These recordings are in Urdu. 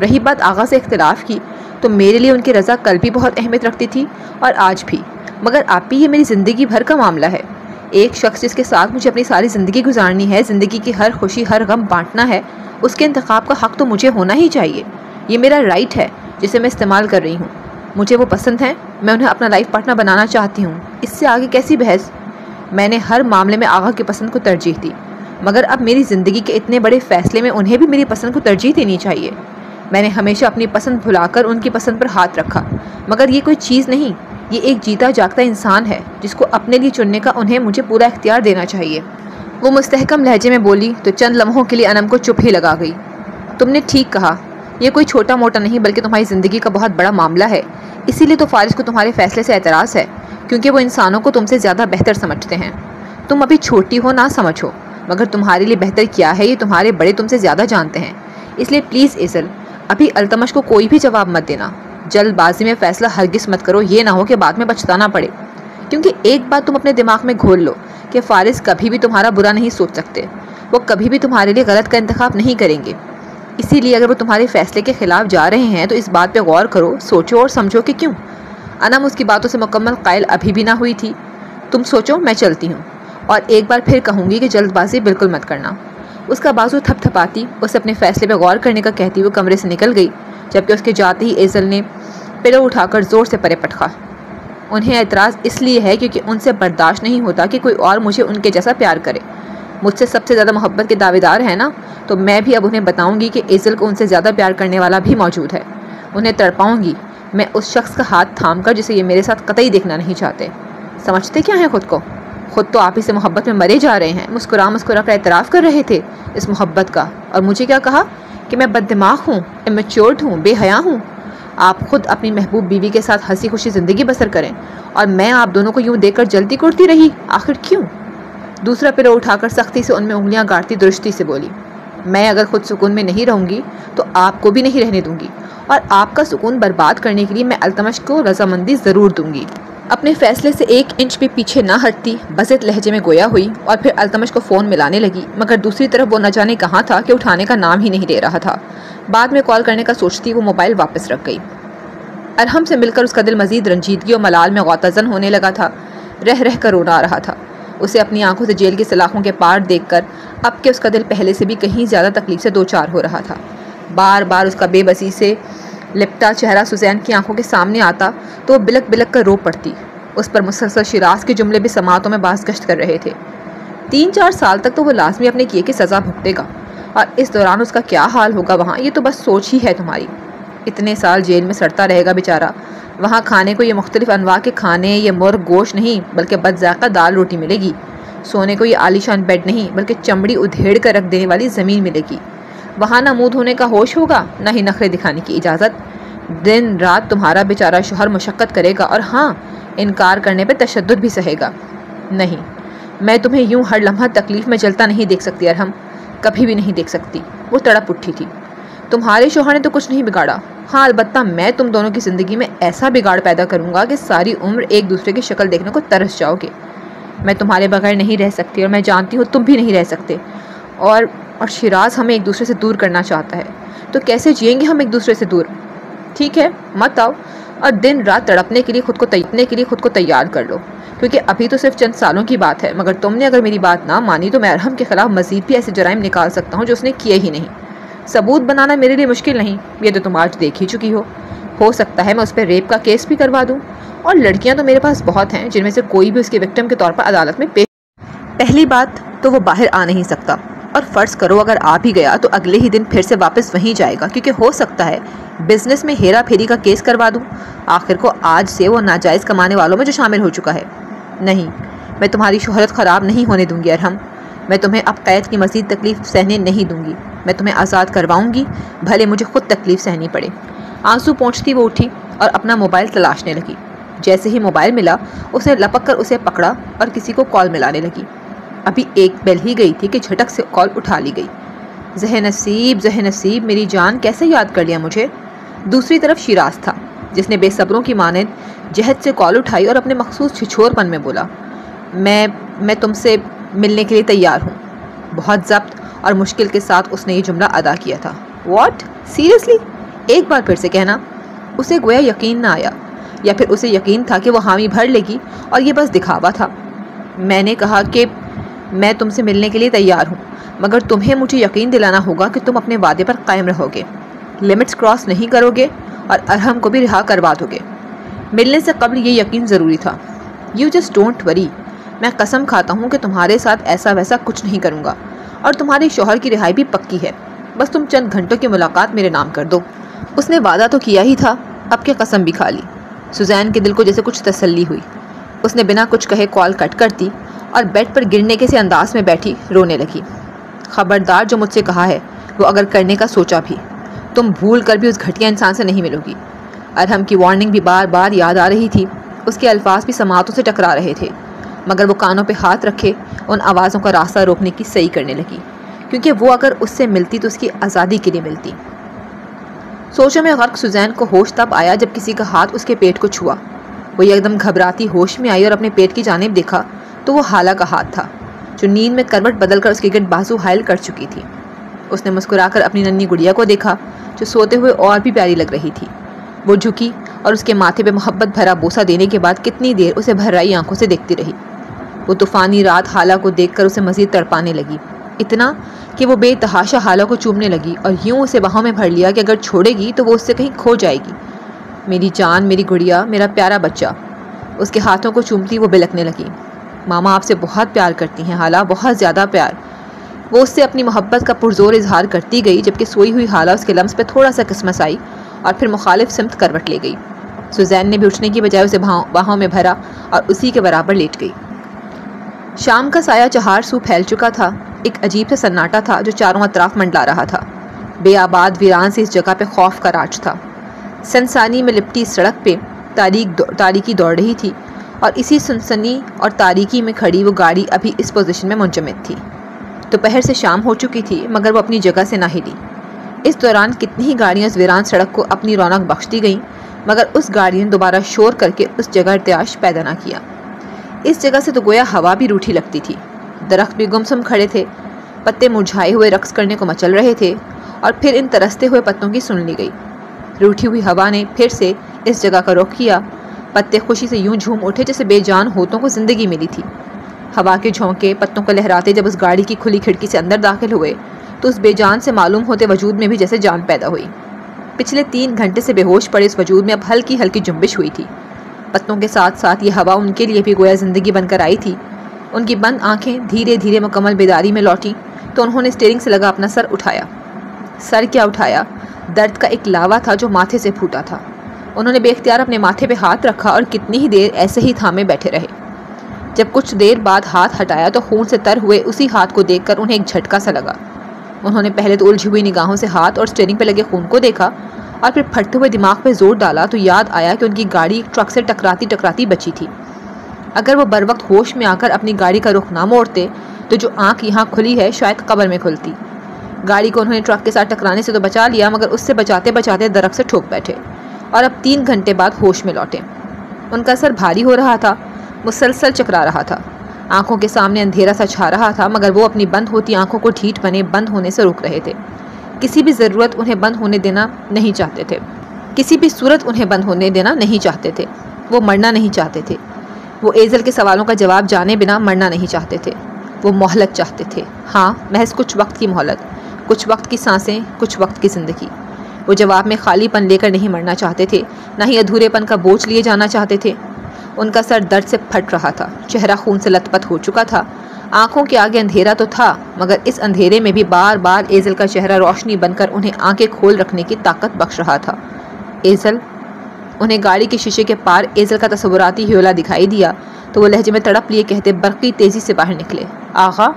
رہی بات آغا سے اختلاف کی، تو میرے لیے ان کی رضا کل بھی بہت اہمیت رکھتی تھی اور آج بھی، مگر آپی یہ میری زندگی بھر کا معاملہ ہے۔ ایک شخص جس کے ساتھ مجھے اپنی ساری زندگی گزارنی ہے، زندگی کی ہر خوشی ہر غم بانٹنا ہے، اس کے انتخاب کا حق تو مجھے ہونا ہی چاہیے۔ یہ میرا رائٹ ہے جسے میں استعمال کر رہی ہوں۔ مجھے وہ پسند ہیں، میں انہیں اپنا لائف پارٹنر بنانا چاہتی ہوں، اس سے آگے کیسی بحث؟ میں نے ہر معاملے میں آغا کی پسند کو ترجیح دی، مگر اب میری زندگی کے اتنے بڑے فیصلے میں انہیں بھی میری پسند کو ترجیح دینی چاہیے۔ میں نے ہمیشہ اپنی پسند بھلا کر ان کی پسند پر ہاتھ رکھا، مگر یہ کوئی چیز نہیں، یہ ایک جیتا جاگتا انسان ہے جس کو اپنے لیے چننے کا انہیں مجھے پورا اختیار دینا چاہیے۔ وہ مستحکم لہجے میں بولی تو چند لمحوں کے لیے انم کو چپ ہی لگا گئی۔ تم نے ٹھیک کہا، یہ کوئی چھوٹا موٹا نہیں بلکہ تمہاری زندگی کا بہت بڑا معاملہ ہے، اسی لیے تو فارس کو تمہارے فیصلے سے اعتراض ہے، کیونکہ وہ انسانوں کو تم سے زیادہ بہتر سمجھتے ہیں۔ تم ابھی چھوٹی ہو نہ سمجھو، مگر تمہارے لیے بہتر کیا ہے یہ تمہارے بڑے تم سے زیادہ جانتے ہیں، اس لیے پلیز ایزل ابھی التمش کو کوئی بھی جواب مت دینا۔ جلد بازی میں فیصلہ ہرگز مت کرو، یہ نہ ہو کہ بعد میں پچھتانا پڑے، کیونکہ ایک بات تم اپنے دماغ میں گھول لو کہ فارس کبھی بھی تمہارا برا نہیں سوچ سکتے، وہ کبھی بھی تمہارے لیے غلط کا انتخاب نہیں کریں گے۔ اسی لیے اگر وہ تمہارے فیصلے کے خلاف جا رہے ہیں تو اس بات پہ غور کرو، سوچو اور سمجھو کہ کیوں۔ انم اس کی باتوں سے مکمل قائل ابھی بھی نہ ہوئی تھی۔ تم سوچو، میں چلتی ہوں، اور ایک بار پھر کہوں گی کہ جلد بازی بالکل مت کرنا۔ اس کا بازو تھپ تھپاتی اسے اپنے فیصلے پہ غور کرنے کا کہتی وہ کمرے سے نکل گئی، جبکہ اس کے جاتے ہی ایزل نے پلو اٹھا کر زور سے پرے پٹخا۔ انہیں اعتراض اس لیے ہے کیونکہ ان سے برداشت نہیں ہوتا کہ کوئی اور مجھے ان کے جیسا پیار کرے۔ مجھ سے سب سے زیادہ محبت کے دعوے دار ہیں نا، تو میں بھی اب انہیں بتاؤں گی کہ ایزل کو ان سے زیادہ پیار کرنے والا بھی موجود ہے۔ انہیں تڑپاؤں گی میں اس شخص کا ہاتھ تھام کر جسے یہ میرے ساتھ قطعی دیکھنا نہیں چاہتے۔ سمجھتے کیا ہیں خود کو؟ خود تو آپ ہی سے محبت میں مرے جا رہے ہیں۔ مسکرا مسکرا کر اعتراف کر رہے تھے اس محبت کا، اور مجھے کیا کہا کہ میں بد دماغ ہوں، امیچورڈ ہوں، بے حیا ہوں۔ آپ خود اپنی محبوب بیوی کے ساتھ ہنسی خوشی زندگی بسر کریں، اور میں آپ دونوں کو یوں دیکھ کر جلتی کرتی رہی، آخر کیوں؟ دوسرا پلو اٹھا کر سختی سے ان میں انگلیاں گاڑتی درستی سے بولی، میں اگر خود سکون میں نہیں رہوں گی تو آپ کو بھی نہیں رہنے دوں گی، اور آپ کا سکون برباد کرنے کے لیے میں التمش کو رضامندی ضرور دوں گی۔ اپنے فیصلے سے ایک انچ بھی پیچھے نہ ہٹتی بزد لہجے میں گویا ہوئی، اور پھر التمش کو فون ملانے لگی، مگر دوسری طرف وہ نہ جانے کہاں تھا کہ اٹھانے کا نام ہی نہیں لے رہا تھا۔ بعد میں کال کرنے کا سوچتی وہ موبائل واپس رکھ گئی۔ ارحم سے مل کر اس کا دل مزید رنجیدگی اور ملال میں غوطہ-زن ہونے لگا تھا، رہ رہ کر رونا آ رہا تھا۔ اسے اپنی آنکھوں سے جیل کی سلاخوں کے پار دیکھ کر اب کہ اس کا دل پہلے سے بھی کہیں زیادہ تکلیف سے دوچار ہو رہا تھا۔ بار بار اس کا بے بسی سے لپٹا چہرہ سوزین کی آنکھوں کے سامنے آتا تو وہ بلک بلک کر رو پڑتی۔ اس پر مسلسل شراز کے جملے بھی سماعتوں میں باز گشت کر رہے تھے۔ 3-4 سال تک تو وہ لازمی اپنے کیے کی سزا بھگتے گا، اور اس دوران اس کا کیا حال ہوگا وہاں، یہ تو بس سوچ ہی ہے تمہاری۔ اتنے سال جیل میں سڑتا رہے گا بیچارہ، وہاں کھانے کو یہ مختلف انواع کے کھانے، یہ مرغ گوشت نہیں بلکہ بد ذائقہ دال روٹی ملے گی، سونے کو یہ عالیشان بیڈ نہیں بلکہ چمڑی ادھیڑ کر رکھ دینے والی زمین ملے گی، وہاں نہ منہ دھونے کا ہوش ہوگا نہ ہی نخرے دکھانے کی اجازت۔ دن رات تمہارا بیچارہ شوہر مشقت کرے گا، اور ہاں، انکار کرنے پہ تشدد بھی سہے گا۔ نہیں، میں تمہیں یوں ہر لمحہ تکلیف میں جلتا نہیں دیکھ سکتی ارحم، کبھی بھی نہیں دیکھ سکتی۔ وہ تڑپ اٹھی تھی۔ تمہارے شوہر نے تو کچھ نہیں بگاڑا، ہاں البتہ میں تم دونوں کی زندگی میں ایسا بگاڑ پیدا کروں گا کہ ساری عمر ایک دوسرے کی شکل دیکھنے کو ترس جاؤ گے۔ میں تمہارے بغیر نہیں رہ سکتی، اور میں جانتی ہوں تم بھی نہیں رہ سکتے، اور شراز ہمیں ایک دوسرے سے دور کرنا چاہتا ہے، تو کیسے جئیں گے ہم ایک دوسرے سے دور؟ ٹھیک ہے، مت آؤ، اور دن رات تڑپنے کے لیے خود کو تیار کر لو، کیونکہ ابھی تو صرف چند سالوں کی بات ہے، مگر تم نے اگر میری بات نہ مانی تو میں ارحم کے خلاف مزید بھی ایسے جرائم نکال سکتا ہوں جو اس نے کیے ہی نہیں۔ ثبوت بنانا میرے لیے مشکل نہیں، یہ تو تم آج دیکھ ہی چکی ہو سکتا ہے میں اس پہ ریپ کا کیس بھی کروا دوں، اور لڑکیاں تو میرے پاس بہت ہیں جن میں سے کوئی بھی اس کی وکٹم کے طور پر عدالت میں پیش۔ پہلی بات تو وہ باہر آ نہیں سکتا، اور فرض کرو اگر آ بھی گیا تو اگلے ہی دن پھر سے واپس وہیں جائے گا، کیونکہ ہو سکتا ہے بزنس میں ہیرا پھیری کا کیس کروا دوں۔ آخر کو آج سے وہ ناجائز کمانے والوں میں جو شامل ہو چکا ہے۔ نہیں، میں تمہاری شہرت خراب نہیں ہونے دوں گی ارحم، میں تمہیں اب قید کی مزید تکلیف سہنے نہیں دوں گی، میں تمہیں آزاد کرواؤں گی، بھلے مجھے خود تکلیف سہنی پڑے۔ آنسو پونچھتی وہ اٹھی اور اپنا موبائل تلاشنے لگی۔ جیسے ہی موبائل ملا اس نے لپک کر اسے پکڑا اور کسی کو کال ملانے لگی۔ ابھی ایک بیل ہی گئی تھی کہ جھٹک سے کال اٹھا لی گئی۔ ذہ نصیب میری جان، کیسے یاد کر لیا مجھے؟ دوسری طرف شیراز تھا جس نے بے صبروں کی مانند جہد سے کال اٹھائی اور اپنے مخصوص چھچھور پن میں بولا، میں تم سے ملنے کے لیے تیار ہوں۔ بہت ضبط اور مشکل کے ساتھ اس نے یہ جملہ ادا کیا تھا۔ واٹ؟ سیریسلی؟ ایک بار پھر سے کہنا۔ اسے گویا یقین نہ آیا، یا پھر اسے یقین تھا کہ وہ حامی بھر لے گی اور یہ بس دکھاوا تھا۔ میں نے کہا کہ میں تم سے ملنے کے لیے تیار ہوں، مگر تمہیں مجھے یقین دلانا ہوگا کہ تم اپنے وعدے پر قائم رہو گے، لمٹس کراس نہیں کرو گے اور ارحم کو بھی رہا کروا دو گے۔ ملنے سے قبل یہ یقین ضروری تھا۔ یو جسٹ ڈونٹ وری، میں قسم کھاتا ہوں کہ تمہارے ساتھ ایسا ویسا کچھ نہیں کروں گا، اور تمہارے شوہر کی رہائی بھی پکی ہے، بس تم چند گھنٹوں کی ملاقات میرے نام کر دو۔ اس نے وعدہ تو کیا ہی تھا، اب کہ قسم بھی کھا لی۔ سوزین کے دل کو جیسے کچھ تسلی ہوئی۔ اس نے بنا کچھ کہے کال کٹ کر دی اور بیڈ پر گرنے کے سے انداز میں بیٹھی رونے لگی۔ خبردار، جو مجھ سے کہا ہے وہ اگر کرنے کا سوچا بھی، تم بھول کر بھی اس گھٹیا انسان سے نہیں ملو گی۔ ارحم کی وارننگ بھی بار بار یاد آ رہی تھی، اس کے الفاظ بھی سماعتوں سے ٹکرا رہے تھے، مگر وہ کانوں پہ ہاتھ رکھے ان آوازوں کا راستہ روکنے کی صحیح کرنے لگی، کیونکہ وہ اگر اس سے ملتی تو اس کی آزادی کے لیے ملتی۔ سوچوں میں غرق سوزین کو ہوش تب آیا جب کسی کا ہاتھ اس کے پیٹ کو چھوا۔ وہ ایک دم گھبراتی ہوش میں آئی اور اپنے پیٹ کی جانب دیکھا تو وہ حالہ کا ہاتھ تھا، جو نیند میں کروٹ بدل کر اس کے گرد بازو حائل کر چکی تھی۔ اس نے مسکرا کر اپنی ننھی گڑیا کو دیکھا، جو سوتے ہوئے اور بھی پیاری لگ رہی تھی۔ وہ جھکی اور اس کے ماتھے پہ محبت بھرا بوسہ دینے کے بعد کتنی دیر اسے بھرائی آنکھوں سے دیکھتی رہی۔ وہ طوفانی رات حالہ کو دیکھ کر اسے مزید تڑپانے لگی، اتنا کہ وہ بے تحاشا حالہ کو چومنے لگی اور یوں اسے باہوں میں بھر لیا کہ اگر چھوڑے گی تو وہ اس سے کہیں کھو جائے گی۔ میری جان، میری گڑیا، میرا پیارا بچہ۔ اس کے ہاتھوں کو چومتی وہ بلکنے لگی۔ ماما آپ سے بہت پیار کرتی ہیں حالہ، بہت زیادہ پیار۔ وہ اس سے اپنی محبت کا پرزور اظہار کرتی گئی، جبکہ سوئی ہوئی حالہ اس کے لمس پہ تھوڑا سا کسمس آئی اور پھر مخالف سمت کروٹ لے گئی۔ سوزین نے بھی اٹھنے کی بجائے اسے باہوں میں بھرا اور اسی کے برابر لیٹ گئی۔ شام کا سایہ چہار سو پھیل چکا تھا، ایک عجیب سا سناٹا تھا جو چاروں اطراف منڈلا رہا تھا۔ بے آباد ویران سے اس جگہ پہ خوف کا راج تھا۔ سنسانی میں لپٹی سڑک پہ تاریکی دوڑ رہی تھی، اور اسی سنسنی اور تاریکی میں کھڑی وہ گاڑی ابھی اس پوزیشن میں منجمد تھی۔ دوپہر سے شام ہو چکی تھی مگر وہ اپنی جگہ سے نہ ہلی۔ اس دوران کتنی ہی گاڑیاں اس ویران سڑک کو اپنی رونق بخشتی گئیں، مگر اس گاڑی نے دوبارہ شور کر کے اس جگہ ارتعاش پیدا نہ کیا۔ اس جگہ سے تو گویا ہوا بھی روٹھی لگتی تھی۔ درخت بھی گمسم کھڑے تھے، پتے مرجھائے ہوئے رقص کرنے کو مچل رہے تھے، اور پھر ان ترستے ہوئے پتوں کی سن لی گئی۔ روٹھی ہوئی ہوا نے پھر سے اس جگہ کا رخ کیا، پتے خوشی سے یوں جھوم اٹھے جیسے بے جان ہوتوں کو زندگی ملی تھی۔ ہوا کے جھونکے پتوں کو لہراتے جب اس گاڑی کی کھلی کھڑکی سے اندر داخل ہوئے تو اس بے جان سے معلوم ہوتے وجود میں بھی جیسے جان پیدا ہوئی۔ پچھلے 3 گھنٹے سے بے ہوش پڑے اس وجود میں اب ہلکی ہلکی جنبش ہوئی تھی۔ پتوں کے ساتھ ساتھ یہ ہوا ان کے لیے بھی گویا زندگی بن کر آئی تھی۔ ان کی بند آنکھیں دھیرے دھیرے مکمل بیداری میں لوٹیں تو انہوں نے اسٹیئرنگ سے لگا اپنا سر اٹھایا۔ سر کیا اٹھایا، درد کا ایک لاوا تھا جو ماتھے سے پھوٹا تھا۔ انہوں نے بے اختیار اپنے ماتھے پہ ہاتھ رکھا اور کتنی ہی دیر ایسے ہی تھامے بیٹھے رہے۔ جب کچھ دیر بعد ہاتھ ہٹایا تو خون سے تر ہوئے اسی ہاتھ کو دیکھ کر انہیں ایک جھٹکا سا لگا۔ انہوں نے پہلے تو الجھی ہوئی نگاہوں سے ہاتھ اور اسٹیئرنگ پہ لگے خون کو دیکھا، اور پھر پھٹتے ہوئے دماغ پہ زور ڈالا تو یاد آیا کہ ان کی گاڑی ایک ٹرک سے ٹکراتی بچی تھی۔ اگر وہ بر وقت ہوش میں آ کر اپنی گاڑی کا رخ نہ موڑتے تو جو آنکھ یہاں کھلی ہے شاید قبر میں کھلتی۔ گاڑی کو انہوں نے ٹرک کے ساتھ ٹکرانے سے تو بچا لیا، مگر اس سے بچاتے بچاتے درخت سے ٹھوک بیٹھے اور اب 3 گھنٹے بعد ہوش میں لوٹے۔ ان کا سر بھاری ہو رہا تھا، مسلسل چکرا رہا تھا، آنکھوں کے سامنے اندھیرا سا چھا رہا تھا، مگر وہ اپنی بند ہوتی آنکھوں کو ٹھیٹ بنے بند ہونے سے روک رہے تھے۔ کسی بھی ضرورت انہیں بند ہونے دینا نہیں چاہتے تھے، کسی بھی صورت انہیں بند ہونے دینا نہیں چاہتے تھے۔ وہ مرنا نہیں چاہتے تھے۔ وہ ایزل کے سوالوں کا جواب جانے بنا مرنا نہیں چاہتے تھے۔ وہ مہلت چاہتے تھے، ہاں، محض کچھ وقت کی مہلت، کچھ وقت کی سانسیں، کچھ وقت کی زندگی۔ وہ جواب میں خالی پن لے کر نہیں مرنا چاہتے تھے، نہ ہی ادھورے پن کا بوجھ لیے جانا چاہتے تھے۔ ان کا سر درد سے پھٹ رہا تھا، چہرہ خون سے لت پت ہو چکا تھا، آنکھوں کے آگے اندھیرا تو تھا، مگر اس اندھیرے میں بھی بار بار ایزل کا چہرہ روشنی بن کر انہیں آنکھیں کھول رکھنے کی طاقت بخش رہا تھا۔ ایزل، انہیں گاڑی کے شیشے کے پار ایزل کا تصوراتی ہیولا دکھائی دیا تو وہ لہجے میں تڑپ لیے کہتے برقی تیزی سے باہر نکلے، آغا۔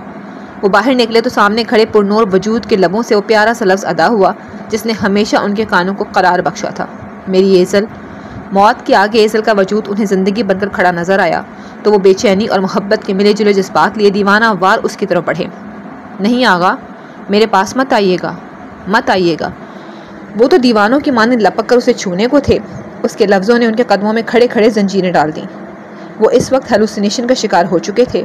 وہ باہر نکلے تو سامنے کھڑے پرنور وجود کے لبوں سے وہ پیارا سا لفظ ادا ہوا جس نے ہمیشہ ان کے کانوں کو قرار بخشا تھا، میری ایزل۔ موت کے آگے ایزل کا وجود انہیں زندگی بن کر کھڑا نظر آیا تو وہ بے چینی اور محبت کے ملے جلے جذبات لیے دیوانہ وار اس کی طرف بڑھے۔ نہیں آغا، میرے پاس مت آئیے گا، مت آئیے گا۔ وہ تو دیوانوں کی مانند لپک کر اسے چھونے کو تھے، اس کے لفظوں نے ان کے قدموں میں کھڑے کھڑے زنجیریں ڈال دیں۔ وہ اس وقت ہیلوسینیشن کا شکار ہو چکے تھے۔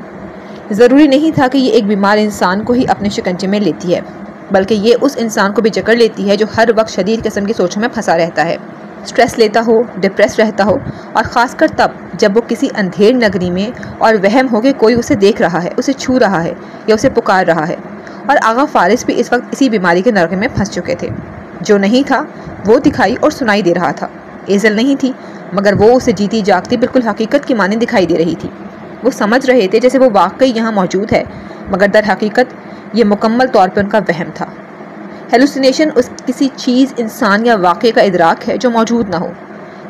ضروری نہیں تھا کہ یہ ایک بیمار انسان کو ہی اپنے شکنجے میں لیتی ہے۔ بلکہ یہ اس انسان کو بھی جکڑ لیتی ہے جو ہر وقت شدید قسم کی سوچوں میں پھنسا رہتا ہے، سٹریس لیتا ہو، ڈپریس رہتا ہو، اور خاص کر تب جب وہ کسی اندھیر نگری میں اور وہم ہو کہ کوئی اسے دیکھ رہا ہے، اسے چھو رہا ہے یا اسے پکار رہا ہے۔ اور آغا فارس بھی اس وقت اسی بیماری کے نرغے میں پھنس چکے تھے۔ جو نہیں تھا وہ دکھائی اور سنائی دے رہا تھا۔ ایزل نہیں تھی، مگر وہ اسے جیتی جاگتی بالکل حقیقت کی مانند دکھائی دے رہی تھی۔ وہ سمجھ رہے تھے جیسے وہ واقعی یہاں موجود ہے، مگر در حقیقت یہ مکمل طور پر ان کا وہم تھا۔ ہیلوسینیشن اس کسی چیز، انسان یا واقعے کا ادراک ہے جو موجود نہ ہو۔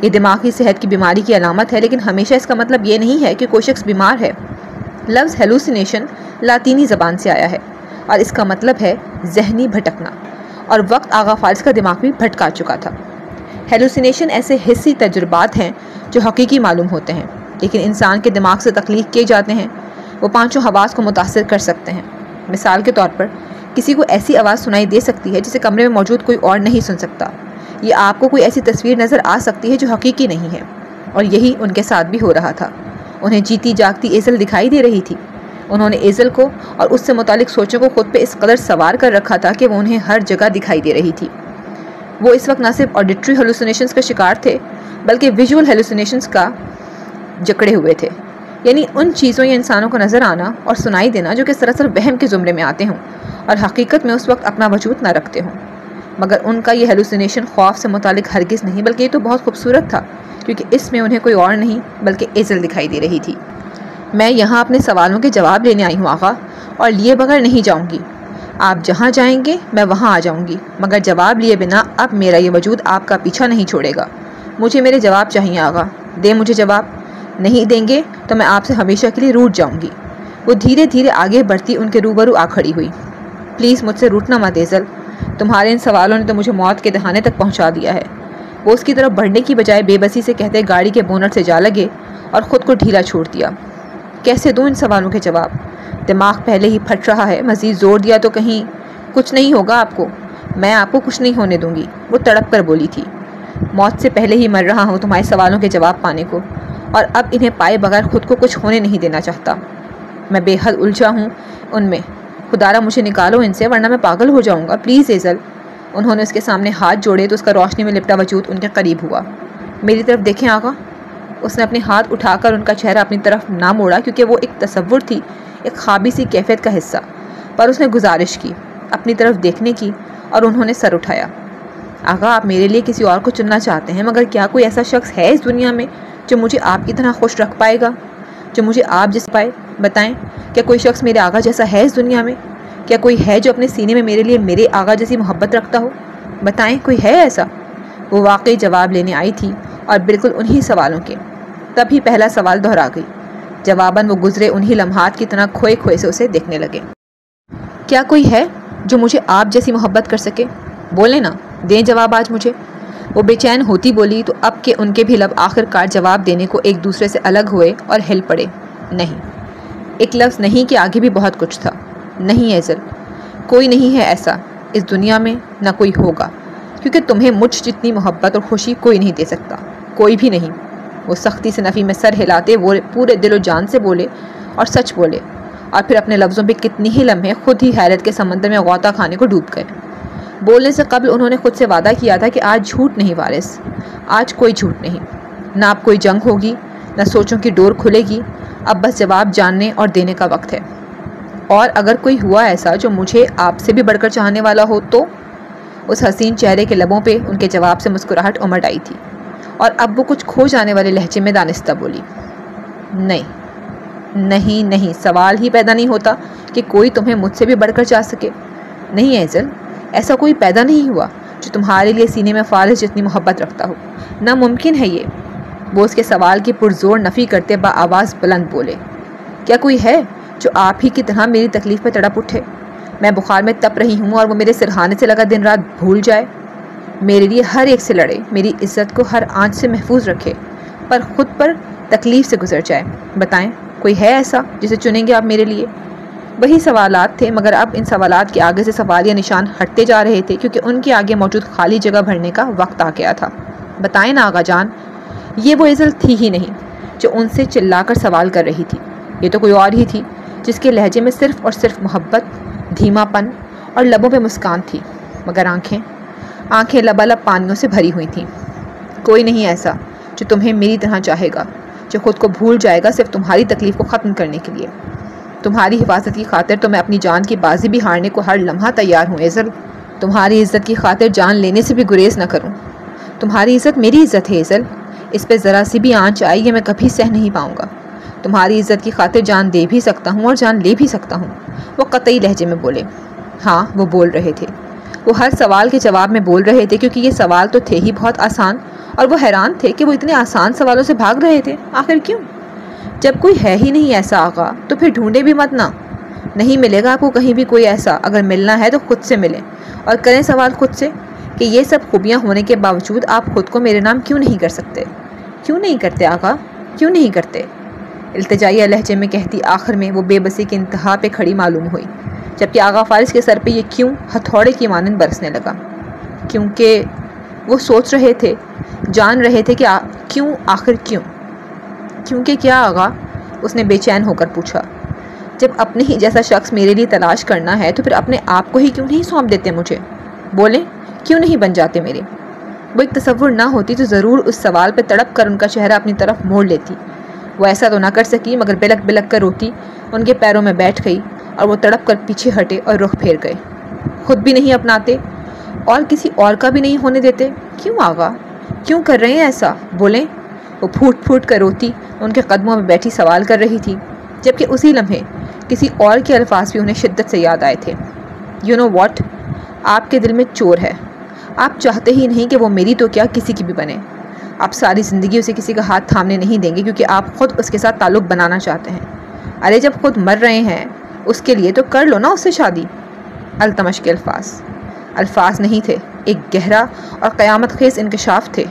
یہ دماغی صحت کی بیماری کی علامت ہے، لیکن ہمیشہ اس کا مطلب یہ نہیں ہے کہ کوئی شخص بیمار ہے۔ لفظ ہیلوسینیشن لاطینی زبان سے آیا ہے اور اس کا مطلب ہے ذہنی بھٹکنا، اور وقت آغا فارس کا دماغ بھی بھٹکا چکا تھا۔ ہیلوسینیشن ایسے حسی تجربات ہیں جو حقیقی معلوم ہوتے ہیں، لیکن انسان کے دماغ سے تخلیق کیے جاتے ہیں۔ وہ پانچوں حواس کو متاثر کر سکتے ہیں۔ مثال کے طور پر کسی کو ایسی آواز سنائی دے سکتی ہے جسے کمرے میں موجود کوئی اور نہیں سن سکتا۔ یہ آپ کو کوئی ایسی تصویر نظر آ سکتی ہے جو حقیقی نہیں ہے، اور یہی ان کے ساتھ بھی ہو رہا تھا۔ انہیں جیتی جاگتی ایزل دکھائی دے رہی تھی۔ انہوں نے ایزل کو اور اس سے متعلق سوچوں کو خود پہ اس قدر سوار کر رکھا تھا کہ وہ انہیں ہر جگہ دکھائی دے رہی تھی۔ وہ اس وقت نہ صرف آڈیٹری ہیلوسینیشنز کا شکار تھے، بلکہ ویژول ہیلوسینیشنز کا جکڑے ہوئے تھے، یعنی ان چیزوں یا انسانوں کو نظر آنا اور سنائی دینا جو کہ سراسر وہم کے زمرے میں آتے ہوں اور حقیقت میں اس وقت اپنا وجود نہ رکھتے ہوں۔ مگر ان کا یہ ہیلوسینیشن خوف سے متعلق ہرگز نہیں، بلکہ یہ تو بہت خوبصورت تھا، کیونکہ اس میں انہیں کوئی اور نہیں بلکہ ایزل دکھائی دے رہی تھی۔ میں یہاں اپنے سوالوں کے جواب لینے آئی ہوں آغا، اور لیے بغیر نہیں جاؤں گی۔ آپ جہاں جائیں گے میں وہاں آ جاؤں گی، مگر جواب لیے بنا اب میرا یہ وجود آپ کا پیچھا نہیں چھوڑے گا۔ مجھے میرے جواب چاہیے آغا، دیں مجھے جواب۔ نہیں دیں گے تو میں آپ سے ہمیشہ کے لیے روٹھ جاؤں گی۔ وہ دھیرے دھیرے آگے بڑھتی ان کے روبرو آ کھڑی ہوئی۔ پلیز مجھ سے روٹنا مت ایزل، تمہارے ان سوالوں نے تو مجھے موت کے دہانے تک پہنچا دیا ہے۔ وہ اس کی طرف بڑھنے کی بجائے بے بسی سے کہتے گاڑی کے بونٹ سے جا لگے اور خود کو ڈھیلا چھوڑ دیا۔ کیسے دوں ان سوالوں کے جواب؟ دماغ پہلے ہی پھٹ رہا ہے، مزید زور دیا تو کہیں کچھ نہیں ہوگا آپ کو۔ میں آپ کو کچھ نہیں ہونے دوں گی، وہ تڑپ کر بولی تھی۔ موت سے پہلے ہی مر رہا ہوں تمہارے سوالوں کے جواب پانے کو، اور اب انہیں پائے بغیر خود کو کچھ ہونے نہیں دینا چاہتا۔ میں بے حد الجھا ہوں ان میں، خدارا مجھے نکالو ان سے ورنہ میں پاگل ہو جاؤں گا، پلیز ایزل۔ انہوں نے اس کے سامنے ہاتھ جوڑے تو اس کا روشنی میں لپٹا وجود ان کے قریب ہوا۔ میری طرف دیکھیں آقا۔ اس نے اپنے ہاتھ اٹھا کر ان کا چہرہ اپنی طرف نہ موڑا، کیونکہ وہ ایک تصور تھی، ایک خوابی سی کیفیت کا حصہ، پر اس نے گزارش کی اپنی طرف دیکھنے کی، اور انہوں نے سر اٹھایا۔ آقا آپ میرے لیے کسی اور کو چننا چاہتے ہیں، مگر کیا کوئی ایسا شخص ہے اس دنیا میں جو مجھے آپ کی طرح خوش رکھ پائے گا، جو مجھے آپ جس پائے؟ بتائیں، کیا کوئی شخص میرے آقا جیسا ہے اس دنیا میں؟ کیا کوئی ہے جو اپنے سینے میں میرے لیے میرے آقا جیسی محبت رکھتا ہو؟ بتائیں، کوئی ہے ایسا؟ وہ واقعی جواب لینے آئی تھی، اور بالکل انہی سوالوں کے۔ تبھی پہلا سوال دہرا گئی۔ جواباً وہ گزرے انہی لمحات کی طرح کھوئے کھوئے سے اسے دیکھنے لگے۔ کیا کوئی ہے جو مجھے آپ جیسی محبت کر سکے؟ بولیں نا، دیں جواب آج مجھے۔ وہ بے چین ہوتی بولی تو اب کہ ان کے بھی لب آخر کار جواب دینے کو ایک دوسرے سے الگ ہوئے اور ہل پڑے۔ نہیں، ایک لفظ نہیں کہ آگے بھی بہت کچھ تھا۔ نہیں ایزل، کوئی نہیں ہے ایسا اس دنیا میں، نہ کوئی ہوگا، کیونکہ تمہیں مجھ جتنی محبت اور خوشی کوئی نہیں دے سکتا، کوئی بھی نہیں۔ وہ سختی سے نفی میں سر ہلاتے وہ پورے دل و جان سے بولے اور سچ بولے، اور پھر اپنے لفظوں پہ کتنی ہی لمحے خود ہی حیرت کے سمندر میں غوطہ کھانے کو ڈوب گئے۔ بولنے سے قبل انہوں نے خود سے وعدہ کیا تھا کہ آج جھوٹ نہیں وارث، آج کوئی جھوٹ نہیں، نہ اب کوئی جنگ ہوگی، نہ سوچوں کی ڈور کھلے گی، اب بس جواب جاننے اور دینے کا وقت ہے۔ اور اگر کوئی ہوا ایسا جو مجھے آپ سے بھی بڑھ کر چاہنے والا ہو تو؟ اس حسین چہرے کے لبوں پہ ان کے جواب سے مسکراہٹ امٹ آئی تھی، اور اب وہ کچھ کھو جانے والے لہجے میں دانستہ بولی، نہیں نہیں، سوال ہی پیدا نہیں ہوتا کہ کوئی تمہیں مجھ سے بھی بڑھ کر چاہ سکے۔ نہیں ایزل، ایسا کوئی پیدا نہیں ہوا جو تمہارے لیے سینے میں فارس جتنی محبت رکھتا ہو، ناممکن ہے یہ۔ وہ اس کے سوال کی پرزور نفی کرتے با آواز بلند بولے، کیا کوئی ہے جو آپ ہی کی طرح میری تکلیف پہ تڑپ اٹھے، میں بخار میں تپ رہی ہوں اور وہ میرے سرہانے سے لگا دن رات بھول جائے، میرے لیے ہر ایک سے لڑے، میری عزت کو ہر آنچ سے محفوظ رکھے، پر خود پر تکلیف سے گزر جائے؟ بتائیں، کوئی ہے ایسا جسے چنیں گے آپ میرے لیے؟ وہی سوالات تھے، مگر اب ان سوالات کے آگے سے سوالیہ نشان ہٹتے جا رہے تھے، کیونکہ ان کے آگے موجود خالی جگہ بھرنے کا وقت آ گیا تھا۔ بتائیں نا آغا جان، یہ وہ ایزل تھی ہی نہیں جو ان سے چلا کر سوال کر رہی تھی، یہ تو کوئی اور ہی تھی جس کے لہجے میں صرف اور صرف محبت، دھیما پن اور لبوں پہ مسکان تھی، مگر آنکھیں لبالب پانیوں سے بھری ہوئی تھیں۔ کوئی نہیں ایسا جو تمہیں میری طرح چاہے گا، جو خود کو بھول جائے گا صرف تمہاری تکلیف کو ختم کرنے کے لیے۔ تمہاری حفاظت کی خاطر تو میں اپنی جان کی بازی بھی ہارنے کو ہر لمحہ تیار ہوں ایزل۔ تمہاری عزت کی خاطر جان لینے سے بھی گریز نہ کروں۔ تمہاری عزت میری عزت ہے ایزل، اس پہ ذرا سی بھی آنچ آئی یہ میں کبھی سہ نہیں پاؤں گا۔ تمہاری عزت کی خاطر جان دے بھی سکتا ہوں اور جان لے بھی سکتا ہوں۔ وہ قطعی لہجے میں بولے۔ ہاں، وہ بول رہے تھے، وہ ہر سوال کے جواب میں بول رہے تھے، کیونکہ یہ سوال تو تھے ہی بہت آسان، اور وہ حیران تھے کہ وہ اتنے آسان سوالوں سے بھاگ رہے تھے۔ آخر کیوں؟ جب کوئی ہے ہی نہیں ایسا آقا تو پھر ڈھونڈے بھی مت نا۔ نہیں ملے گا آپ کو کہیں بھی کوئی ایسا۔ اگر ملنا ہے تو خود سے ملیں اور کریں سوال خود سے کہ یہ سب خوبیاں ہونے کے باوجود آپ خود کو میرے نام کیوں نہیں کر سکتے؟ کیوں نہیں کرتے آقا، کیوں نہیں کرتے؟ التجائیہ لہجے میں کہتی آخر میں وہ بے بسی کی انتہا پہ کھڑی معلوم ہوئی، جبکہ آغا فارس کے سر پہ یہ کیوں ہتھوڑے کی مانند برسنے لگا۔ کیونکہ وہ سوچ رہے تھے، جان رہے تھے کہ کیوں، آخر کیوں؟ کیونکہ کیا آغا؟ اس نے بے چین ہو کر پوچھا۔ جب اپنے ہی جیسا شخص میرے لیے تلاش کرنا ہے تو پھر اپنے آپ کو ہی کیوں نہیں سونپ دیتے مجھے؟ بولیں، کیوں نہیں بن جاتے میرے؟ وہ ایک تصور نہ ہوتی تو ضرور اس سوال پہ تڑپ کر ان کا چہرہ اپنی طرف موڑ لیتی۔ وہ ایسا تو نہ کر سکی، مگر بلک بلک کر روتی ان کے پیروں میں بیٹھ گئی اور وہ تڑپ کر پیچھے ہٹے اور رخ پھیر گئے۔ خود بھی نہیں اپناتے اور کسی اور کا بھی نہیں ہونے دیتے؟ کیوں آغا؟ کیوں کر رہے ہیں ایسا؟ بولیں۔ وہ پھوٹ پھوٹ کر روتی ان کے قدموں میں بیٹھی سوال کر رہی تھی، جبکہ اسی لمحے کسی اور کے الفاظ بھی انہیں شدت سے یاد آئے تھے۔ یو نو واٹ، آپ کے دل میں چور ہے، آپ چاہتے ہی نہیں کہ وہ میری تو کیا کسی کی بھی بنے۔ آپ ساری زندگی اسے کسی کا ہاتھ تھامنے نہیں دیں گے، کیونکہ آپ خود اس کے ساتھ تعلق بنانا چاہتے ہیں۔ ارے جب خود مر رہے ہیں اس کے لیے تو کر لو نا اس سے شادی۔ التمش کے الفاظ نہیں تھے، ایک گہرا اور قیامت خیز انکشاف تھے۔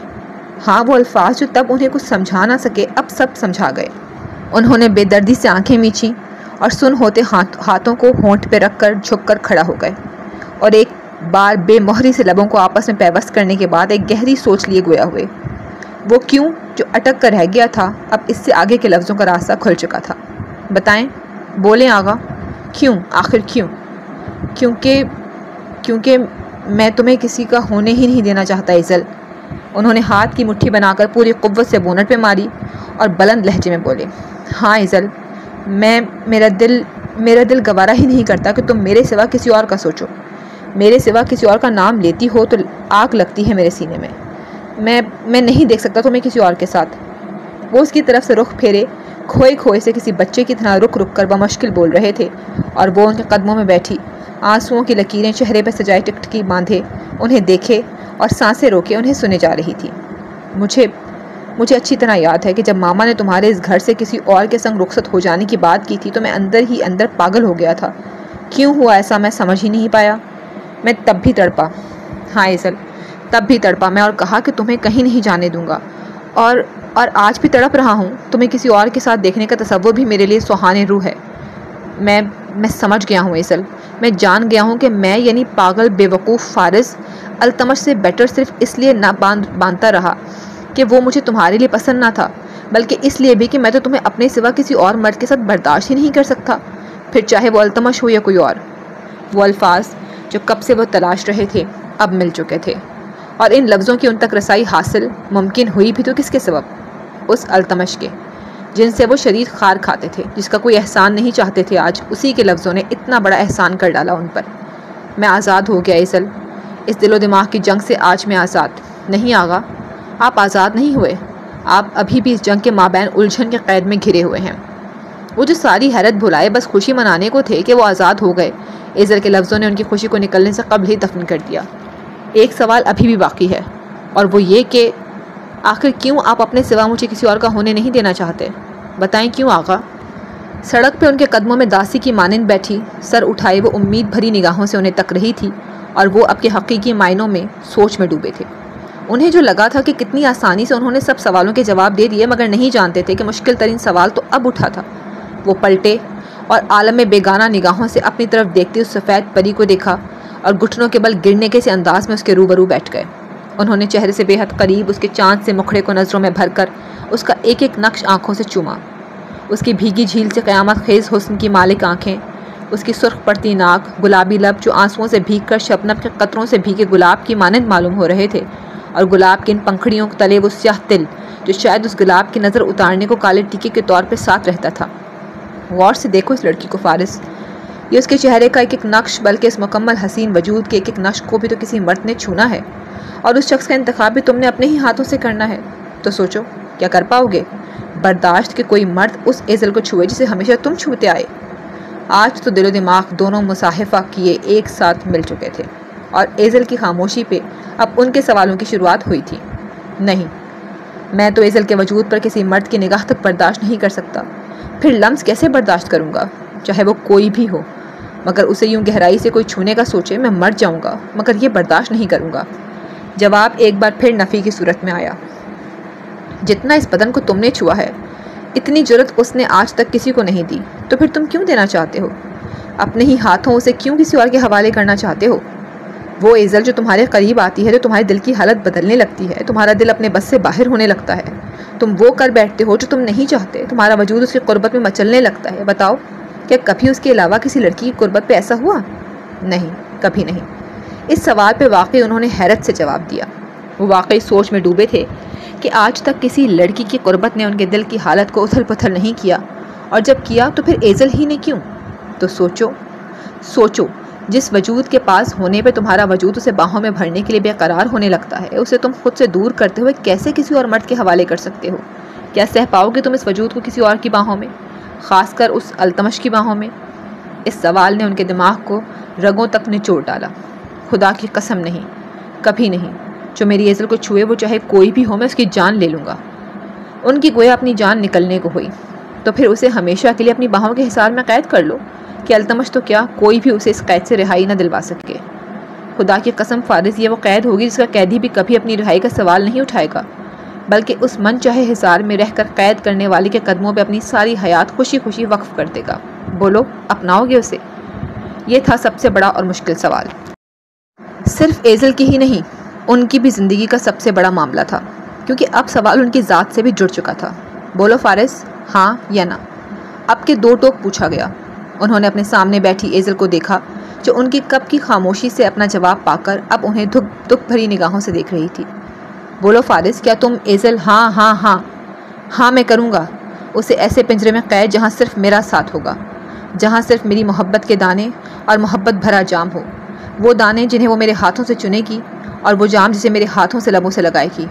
ہاں، وہ الفاظ جو تب انہیں کچھ سمجھا نہ سکے اب سب سمجھا گئے۔ انہوں نے بے دردی سے آنکھیں میچیں اور سن ہوتے ہاتھوں کو ہونٹ پہ رکھ کر جھک کر کھڑا ہو گئے، اور ایک بار بے مہری سے لبوں کو آپس میں پیوست کرنے کے بعد ایک گہری سوچ لیے گویا ہوئے۔ وہ کیوں جو اٹک کر رہ گیا تھا اب اس سے آگے کے لفظوں کا راستہ کھل چکا تھا۔ بتائیں، بولیں آغا، کیوں، آخر کیوں؟ کیونکہ میں تمہیں کسی کا ہونے ہی نہیں دینا چاہتا ایزل۔ انہوں نے ہاتھ کی مٹھی بنا کر پوری قوت سے بونٹ پہ ماری اور بلند لہجے میں بولے۔ ہاں ایزل، میرا دل گوارا ہی نہیں کرتا کہ تم میرے سوا کسی اور کا سوچو۔ میرے سوا کسی اور کا نام لیتی ہو تو آگ لگتی ہے میرے سینے میں۔ میں نہیں دیکھ سکتا تمہیں کسی اور کے ساتھ۔ وہ اس کی طرف سے رخ پھیرے کھوئے سے کسی بچے کی طرح رک کر بمشکل بول رہے تھے، اور وہ ان کے قدموں میں بیٹھی آنسوؤں کی لکیریں چہرے پہ سجائے ٹکٹکی باندھے انہیں دیکھے اور سانسیں روکے انہیں سنے جا رہی تھی۔ مجھے اچھی طرح یاد ہے کہ جب ماما نے تمہارے اس گھر سے کسی اور کے سنگ رخصت ہو جانے کی بات کی تھی تو میں اندر ہی اندر پاگل ہو گیا تھا۔ کیوں ہوا ایسا میں سمجھ ہی نہیں پایا۔ میں تب بھی تڑپا، ہاں ایزل، تب بھی تڑپا میں، اور کہا کہ تمہیں کہیں نہیں جانے دوں گا، اور آج بھی تڑپ رہا ہوں۔ تمہیں کسی اور کے ساتھ دیکھنے کا تصور بھی میرے لیے سہانے روح ہے۔ میں سمجھ گیا ہوں ایزل، میں جان گیا ہوں کہ میں یعنی پاگل بے وقوف فارس التمش سے بیٹر صرف اس لیے نہ باندھتا رہا کہ وہ مجھے تمہارے لیے پسند نہ تھا، بلکہ اس لیے بھی کہ میں تو تمہیں اپنے سوا کسی اور مرد کے ساتھ برداشت ہی نہیں کر سکتا، پھر چاہے وہ التمش ہو یا کوئی اور۔ وہ الفاظ جو کب سے وہ تلاش رہے تھے اب مل چکے تھے، اور ان لفظوں کی ان تک رسائی حاصل ممکن ہوئی بھی تو کس کے سبب؟ اس التمش کے جن سے وہ شدید خار کھاتے تھے، جس کا کوئی احسان نہیں چاہتے تھے۔ آج اسی کے لفظوں نے اتنا بڑا احسان کر ڈالا ان پر۔ میں آزاد ہو گیا ایزل، اس دل و دماغ کی جنگ سے آج میں آزاد نہیں۔ آغا، آپ آزاد نہیں ہوئے، آپ ابھی بھی اس جنگ کے مابین الجھن کے قید میں گھرے ہوئے ہیں۔ وہ جو ساری حیرت بھلائے بس خوشی منانے کو تھے کہ وہ آزاد ہو گئے، ایزل کے لفظوں نے ان کی خوشی کو نکلنے سے قبل ہی دفن کر دیا۔ ایک سوال ابھی بھی باقی ہے، اور وہ یہ کہ آخر کیوں آپ اپنے سوا مجھے کسی اور کا ہونے نہیں دینا چاہتے؟ بتائیں کیوں آغا؟ سڑک پہ ان کے قدموں میں داسی کی مانند بیٹھی سر اٹھائے وہ امید بھری نگاہوں سے انہیں تک رہی تھی، اور وہ اب کے حقیقی معنوں میں سوچ میں ڈوبے تھے۔ انہیں جو لگا تھا کہ کتنی آسانی سے انہوں نے سب سوالوں کے جواب دے دیے، مگر نہیں جانتے تھے کہ مشکل ترین سوال تو اب اٹھا تھا۔ وہ پلٹے اور عالم میں بیگانہ نگاہوں سے اپنی طرف دیکھتی اس سفید پری کو دیکھا، اور گھٹنوں کے بل گرنے کے سے انداز میں اس کے روبرو بیٹھ گئے۔ انہوں نے چہرے سے بے حد قریب اس کے چاند سے مکھڑے کو نظروں میں بھر کر اس کا ایک ایک نقش آنکھوں سے چوما۔ اس کی بھیگی جھیل سے قیامت خیز حسن کی مالک آنکھیں اس کی سرخ پڑتی ناک، گلابی لب جو آنسوؤں سے بھیگ کر شبنم کے قطروں سے بھیگے گلاب کی مانند معلوم ہو رہے تھے، اور گلاب کی ان پنکھڑیوں کے تلے وہ سیاہ تل جو شاید اس گلاب کی نظر اتارنے کو کالے ٹیکے کے طور پہ ساتھ رہتا تھا۔ غور سے دیکھو اس لڑکی کو فارس، یہ اس کے چہرے کا ایک ایک نقش، بلکہ اس مکمل حسین وجود کے ایک ایک نقش کو بھی تو کسی مرد نے چھونا ہے، اور اس شخص کا انتخاب بھی تم نے اپنے ہی ہاتھوں سے کرنا ہے۔ تو سوچو کیا کر پاؤ گے؟ برداشت کہ کوئی مرد اس ایزل کو چھوئے جسے ہمیشہ تم چھوتے آئے۔ آج تو دل و دماغ دونوں مصاحفہ کیے ایک ساتھ مل چکے تھے، اور ایزل کی خاموشی پہ اب ان کے سوالوں کی شروعات ہوئی تھی۔ نہیں، میں تو ایزل کے وجود پر کسی مرد کی نگاہ تک برداشت نہیں کر سکتا، پھر لمس کیسے برداشت کروں گا، چاہے وہ کوئی بھی ہو، مگر اسے یوں گہرائی سے کوئی چھونے کا سوچے میں مر جاؤں گا، مگر یہ برداشت نہیں کروں گا۔ جواب ایک بار پھر نفی کی صورت میں آیا۔ جتنا اس بدن کو تم نے چھوا ہے، اتنی جرت اس نے آج تک کسی کو نہیں دی، تو پھر تم کیوں دینا چاہتے ہو؟ اپنے ہی ہاتھوں اسے کیوں کسی اور کے حوالے کرنا چاہتے ہو؟ وہ ایزل جو تمہارے قریب آتی ہے تو تمہارے دل کی حالت بدلنے لگتی ہے، تمہارا دل اپنے بس سے باہر ہونے لگتا ہے، تم وہ کر بیٹھتے ہو جو تم نہیں چاہتے، تمہارا وجود اس کی قربت میں مچلنے لگتا ہے۔ بتاؤ، کیا کبھی اس کے علاوہ کسی لڑکی کی قربت پہ ایسا ہوا؟ نہیں، کبھی نہیں۔ اس سوال پہ واقعی انہوں نے حیرت سے جواب دیا۔ وہ واقعی سوچ میں ڈوبے تھے کہ آج تک کسی لڑکی کی قربت نے ان کے دل کی حالت کو اتھل پتھل نہیں کیا، اور جب کیا تو پھر ایزل ہی نے کیوں؟ تو سوچو، جس وجود کے پاس ہونے پہ تمہارا وجود اسے باہوں میں بھرنے کے لیے بے قرار ہونے لگتا ہے، اسے تم خود سے دور کرتے ہوئے کیسے کسی اور مرد کے حوالے کر سکتے ہو؟ کیا سہ پاؤ گے تم اس وجود کو کسی اور کی باہوں میں، خاص کر اس التمش کی باہوں میں؟ اس سوال نے ان کے دماغ کو رگوں تک نچوڑ ڈالا۔ خدا کی قسم نہیں، کبھی نہیں، جو میری ایزل کو چھوئے وہ چاہے کوئی بھی ہو، میں اس کی جان لے لوں گا۔ ان کی گویا اپنی جان نکلنے کو ہوئی۔ تو پھر اسے ہمیشہ کے لیے اپنی باہوں کے حصار میں قید کر لو، کہ التمش تو کیا کوئی بھی اسے اس قید سے رہائی نہ دلوا سکے۔ خدا کی قسم فارس، یہ وہ قید ہوگی جس کا قیدی بھی کبھی اپنی رہائی کا سوال نہیں اٹھائے گا، بلکہ اس من چاہے حصار میں رہ کر قید کرنے والی کے قدموں پہ اپنی ساری حیات خوشی خوشی وقف کر دے گا۔ بولو، اپناؤ گے اسے؟ یہ تھا سب سے بڑا اور مشکل سوال۔ صرف ایزل کی ہی نہیں، ان کی بھی زندگی کا سب سے بڑا معاملہ تھا، کیونکہ اب سوال ان کی ذات سے بھی جڑ چکا تھا۔ بولو فارس، ہاں یا نہ؟ اب کے دو ٹوک پوچھا گیا۔ انہوں نے اپنے سامنے بیٹھی ایزل کو دیکھا، جو ان کی کب کی خاموشی سے اپنا جواب پا کر اب انہیں دکھ بھری نگاہوں سے دیکھ رہی تھی۔ بولو فارس، کیا تم؟ ایزل، ہاں ہاں ہاں ہاں، میں کروں گا اسے ایسے پنجرے میں قید جہاں صرف میرا ساتھ ہوگا، جہاں صرف میری محبت کے دانے اور محبت بھرا جام ہو، وہ دانے جنہیں وہ میرے ہاتھوں سے چنے گی، اور وہ جام جسے میرے ہاتھوں سے لبوں سے لگائے گی۔